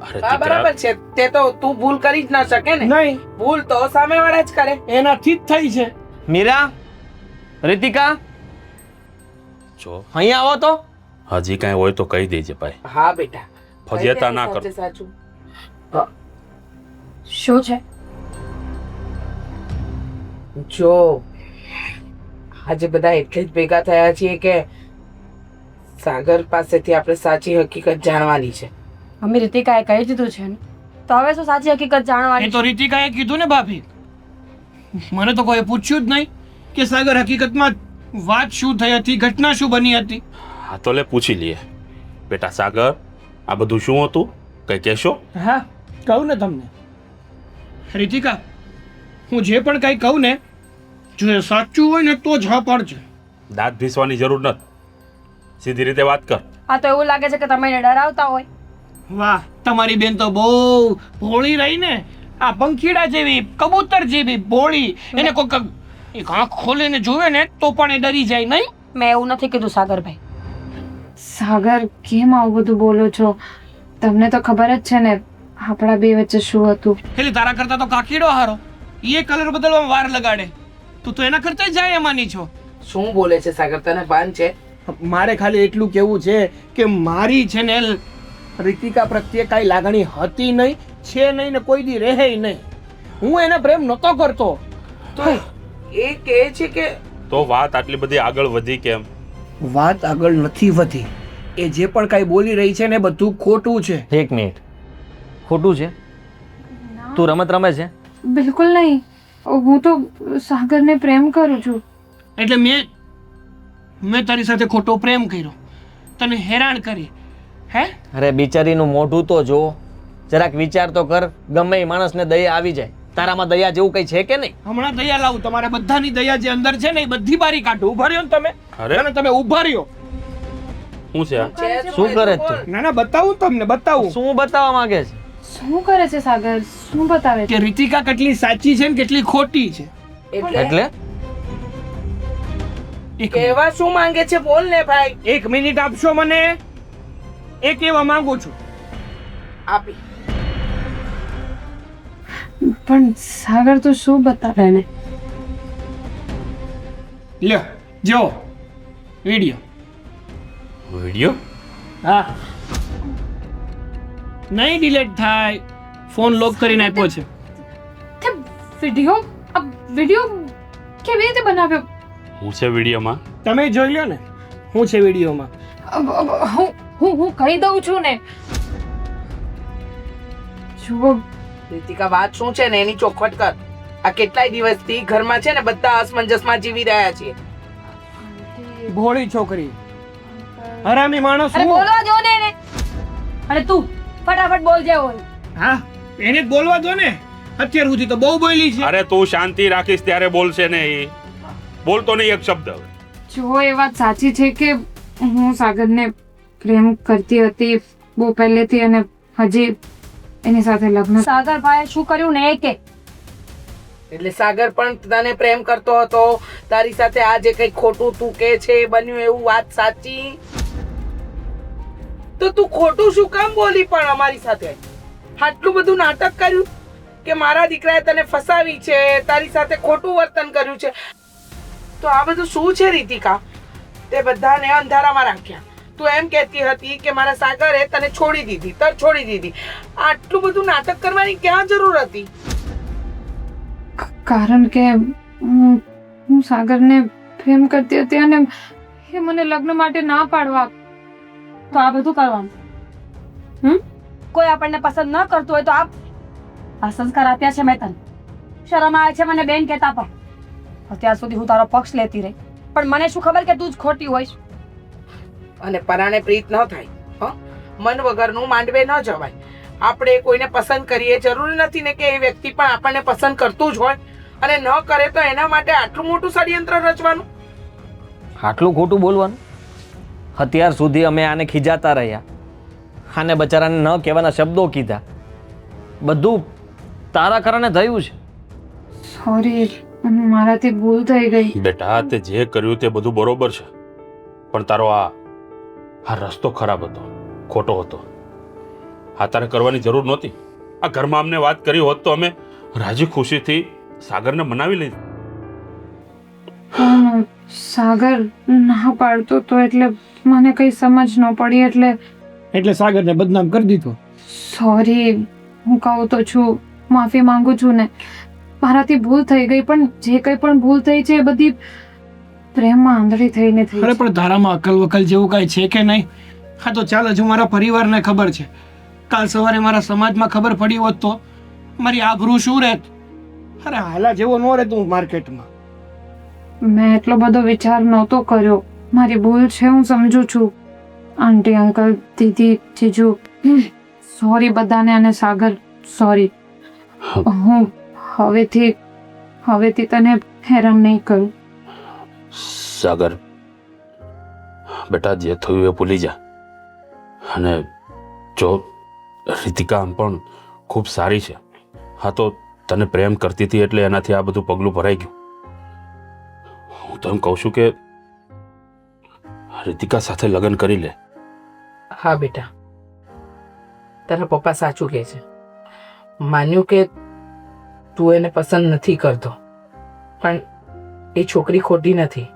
અરે હા બરાબર છે, તે તો તું ભૂલ કરી જ ના શકે ને. નહીં, ભૂલ તો સામેવાળા જ કરે. એનાથી જ થઈ છે. મીરા, રીતિકા, જો અહીંયા આવો તો. હજી કાંઈ હોય તો કહી દેજે ભાઈ, હા બેટા, ફજેતા ના સાચે કર. સાચું. શું છે? જો આજે બધા એટલે જ ભેગા થયા છીએ કે સાગર પાસેથી આપણે સાચી હકીકત જાણવાની છે. મમ્મી રીતિકાએ કહી દીધું છે ને, તો હવે શું સાચી હકીકત એ જાણવાની? તો રીતિકાએ કીધું ને ભાભી. મને તો કોઈ પૂછ્યું જ નહીં કે સાગર હકીકતમાં વાત શું થઈ હતી, ઘટના શું બની હતી. હા તો લે પૂછી લઈએ. બેટા સાગર, આ બધું શું હતું, કઈ કહેશો? હા, કહું ને તમને. રીતિકા, હું જે પણ કંઈ કહું ને, જો એ સાચું હોય ને તો જ હા પાડજે. દાંત ભીસવાની જરૂર નથી, સીધી રીતે વાત કર. આ તો એવું લાગે છે કે તમે એને ડરાવતા હોય. વાહ, તમારી બેન તો બહુ ભોળી રહી ને. આ પંખીડા જેવી, કબૂતર જેવી ભોળી. એને કોઈક એક આંખ ખોલીને જોવે ને તો પણ એ ડરી જાય નહીં. મેં એવું નથી કીધું સાગરભાઈ. સાગર કેમ આવું બધું બોલો છો? તમને તો ખબર જ છે ને આપણા બે વચ્ચે શું હતું. એટલે તારા કરતા તો કાકીડો હારો. એ કલર બદલવામાં વાર લગાડે. તું તો એના કરતા જાય એમાંની છો. શું બોલે છે સાગર, તને ભાન છે? મારે ખાલી એટલું કેવું છે કે મારી છે ને રીતિકા પ્રત્યે કાંઈ લાગણી હતી નહીં, છે નહીં ને કોઈ દી રહે નહીં. હું એને પ્રેમ નહોતો કરતો. તો એ કહે છે કે તો વાત આટલી બધી આગળ વધી કેમ? વાત આગળ નથી વધી. એ જે પણ કાંઈ બોલી રહી છે ને બધું ખોટું છે. એક મિનિટ, ખોટું છે? તું રમત રમે છે? બિલકુલ નહીં, હું તો સાગરને પ્રેમ કરું છું. એટલે મેં તારી સાથે ખોટો પ્રેમ કર્યો, તને હેરાન કરી. હે? અરે બિચારીનું મોઢું તો જો, જરાક વિચાર તો કર. ગમે એ માણસને દયા આવી જાય, તારામાં દયા જેવું કઈ છે કે નહીં? હમણાં દયા લાવું. તમારે બધાની દયા જે અંદર છે ને એ બધી બારી કાઢું. ઉભા રહ્યો ને તમે. અરે અને તમે ઉભા રહ્યો. શું છે આ? શું કરે છે તું? ના ના, બતાવું તમને, બતાવું શું બતાવવા માંગે છે? શું કરે છે સાગર? શું બતાવે છે? કે રીતિકા કેટલી સાચી છે ને કેટલી ખોટી છે. એટલે કહેવા શું માંગે છે? બોલ ને ભાઈ. એક મિનિટ આપશો મને? એ કહેવા માંગુ છું. આપી. પણ સાગર તો શું બતાવે ને? લ્યો જો વિડિયો. વિડીયો? હા, નહીં ડિલીટ થાય. ફોન લોક કરીને આપ્યો છે. તે વિડિયો કેવી રીતે બનાવ્યો? હું છે વિડીયોમાં? તમે જોઈ લો ને હું છે વિડીયોમાં. હું કહી દઉં છું ને. જુઓ, રીતિકા, વાત શું છે ને એની ચોખવટ કર. આ કેટલાય દિવસથી ઘરમાં છે ને બધા અસમંજસમાં જીવી રહ્યા છીએ. ભોળી છોકરી, હરામી માણસ. અરે હું. બોલવા દો ને એને. અને તું ફટાફટ બોલ જે હોય. હા, એને જ બોલવા દો ને. અત્યાર સુધી તો બહુ બોલી છે. અરે તું શાંતિ રાખીશ ત્યારે બોલશે ને એ. બોલતો નહીં એક શબ્દ. જુઓ, એ વાત સાચી છે કે હું સાગરને પ્રેમ કરતી હતી બહુ પહેલેથી, અને હજી એની સાથે લગ્ન. સાગરભાઈએ શું કર્યું ને એ કે. એટલે સાગર પણ તને પ્રેમ કરતો હતો, તારી સાથે આ જે કઈ ખોટું તું કે છે એ બન્યું એવું વાત સાચી? તો તું ખોટું શું કામ બોલી પણ અમારી સાથે? આટલું બધું નાટક કર્યું કે મારા દીકરાએ તને ફસાવી છે, તારી સાથે ખોટું વર્તન કર્યું છે. તો આ બધું શું છે રીતિકા? તે બધાને અંધારામાં રાખ્યા. તું એમ કહેતી હતી કે મારા સાગરે તને છોડી દીધી, છોડી દીધી. આટલું બધું નાટક કરવાની ક્યાં જરૂર હતી? કારણ કે હું સાગરને પ્રેમ કરતી હતી અને એ મને લગ્ન માટે ના પાડવા. તો આ બધું કરવાનું? કોઈ આપણને પસંદ ન કરતું હોય તો આ સંસ્કાર આપ્યા છે મેં તને. શરમ આવે છે મને બેન કહેતા પણ. અત્યાર સુધી હું તારો પક્ષ લેતી રહી, પણ મને શું ખબર કે તું જ ખોટી હોઈશ. અને પરાણે પ્રીત ન થાય. મન વગરનું માંડવે ન જવાય. આપણે કોઈને પસંદ કરીએ, જરૂરી નથી ને કે એ વ્યક્તિ પણ આપણને પસંદ કરતું જ હોય, અને ન કરે તો એના માટે આટલું મોટું ષડયંત્ર રચવાનું. આટલું ખોટું બોલવાનું? અત્યાર સુધી અમે આને ખીજાતા રહ્યા, આને બચારાને ન કહેવાના શબ્દો કીધા. બધું તારા કારણે થયું છે. સોરી, મારાથી ભૂલ થઈ ગઈ. બેટા તે જે કર્યું તે બધું બરોબર છે, પણ તારો આ રસ્તો ખરાબ હતો, ખોટો હતો. આ તારે કરવાની જરૂર નહોતી. આ ઘરમાં અમને વાત કરી હોત તો અમે રાજી ખુશીથી સાગરને મનાવી લઈ. પણ સાગર ના પાડતો તો એટલે મને કંઈ સમજ ન પડી એટલે સાગરને બદનામ કરી દીધો. સોરી, હું કહું તો છું, માફી માંગુ છું ને. મારાથી ભૂલ થઈ ગઈ, પણ જે કંઈ પણ ભૂલ થઈ છે એ બધી પ્રેમમાં આંધળી થઈને થઈ અરે છે. પણ તારામાં અકલ વકલ જેવું કાંઈ છે કે નહીં? હા તો ચાલ, હજુ મારા પરિવારને ખબર છે. કાલ સવારે મારા સમાજમાં ખબર પડી હોત તો મારી આબરૂ શું રહેત? અરે હાલા જેવો ન રહેત હું માર્કેટમાં. મેં એટલો બધો વિચાર નહોતો કર્યો. મારી ભૂલ છે, હું સમજુ છું. આંટી, અંકલ, દીદી, જીજુ, સોરી બધાને. અને સાગર, સોરી. હું હવેથી તને હેરાન નહીં કરું. સાગર બેટા, જે થયું એ ભૂલી જા. અને જો રીતિકા આમ પણ ખૂબ સારી છે. હા તો તને પ્રેમ કરતી હતી એટલે એનાથી આ બધું પગલું ભરાઈ ગયું. હું તો એમ કહું છું કે રીતિકા સાથે લગ્ન કરી લે. હા બેટા, તારા પપ્પા સાચું કહે છે. માન્યું કે તું એને પસંદ નથી કરતો, પણ એ છોકરી ખોટી નથી.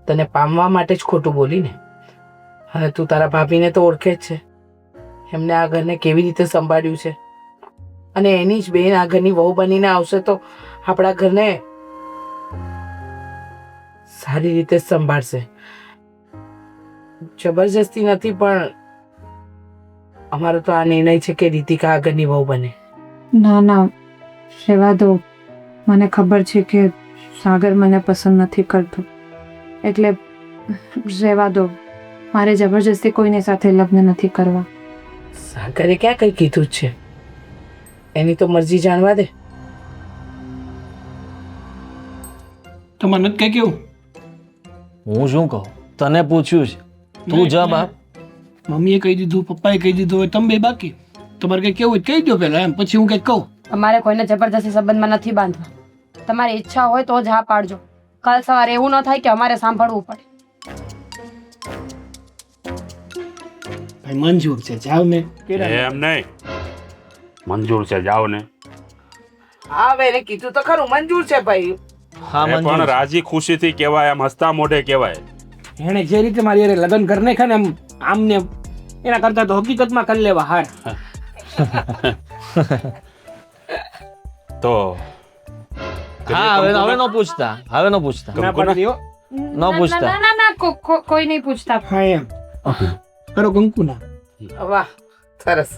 તને પામવા માટે જ ખોટું બોલી ને. અને તું તારા ભાભીને તો ઓળખે જ છે. એમને આ ઘરને કેવી રીતે સંભાળ્યું છે. અને એની જ બેન આ ઘરની વહુ બનીને આવશે તો આપણા ઘરને સારી રીતે જ સંભાળશે. જબરજસ્તી નથી, પણ અમારો તો આ નિર્ણય છે કે રીતિકા આ ઘરની વહુ બને. ના, રહેવા દો. મને ખબર છે કે સાગર મને પસંદ નથી કરતો, એટલે રહેવા દો. મારે જબરજસ્તી કોઈની સાથે લગ્ન નથી કરવા. સાગરે ક્યાં કંઈ કીધું જ છે? એની તો મરજી જાણવા દે. તમારે નથી કઈ કેવું? હું શું કહું? તને પૂછ્યું છે, તું જવાબ આપ. મમ્મીએ કહી દીધું, પપ્પાએ કહી દીધું, હવે તમે બે બાકી. તમારે કઈ કેવું હોય તો કહી દો પહેલા, એમ પછી હું કઈ કહું. અમારે કોઈને જબરદસ્તી સંબંધમાં નથી બાંધવા. તમારી ઈચ્છા હોય તો જ હા પાડજો. કાલ સવારે એવું ન થાય કે અમારે સાંભળવું પડે. ભાઈ મંજૂર છે, જાવ ને. એમ નહીં, મંજૂર છે, જાઓ ને. હા, હવે એને કીધું તો ખરું, મંજૂર છે ભાઈ. હા, એ પણ મંજૂર છે. રાજી ખુશીથી કહેવાય, આમ હસતા મોઢે કહેવાય. એણે જે રીતે મારી હારે લગ્ન કરી નાખ્યા ને આમને, એના કરતા તો હકીકતમાં કરી લેવા હાર. તો હા, હવે ન પૂછતા, હવે ન પૂછતા, ના પાડી દ્યો. ન પૂછતા. ના, કોઈ નહીં પૂછતા. હા એમ કરો કંકુના. વાહ, સરસ.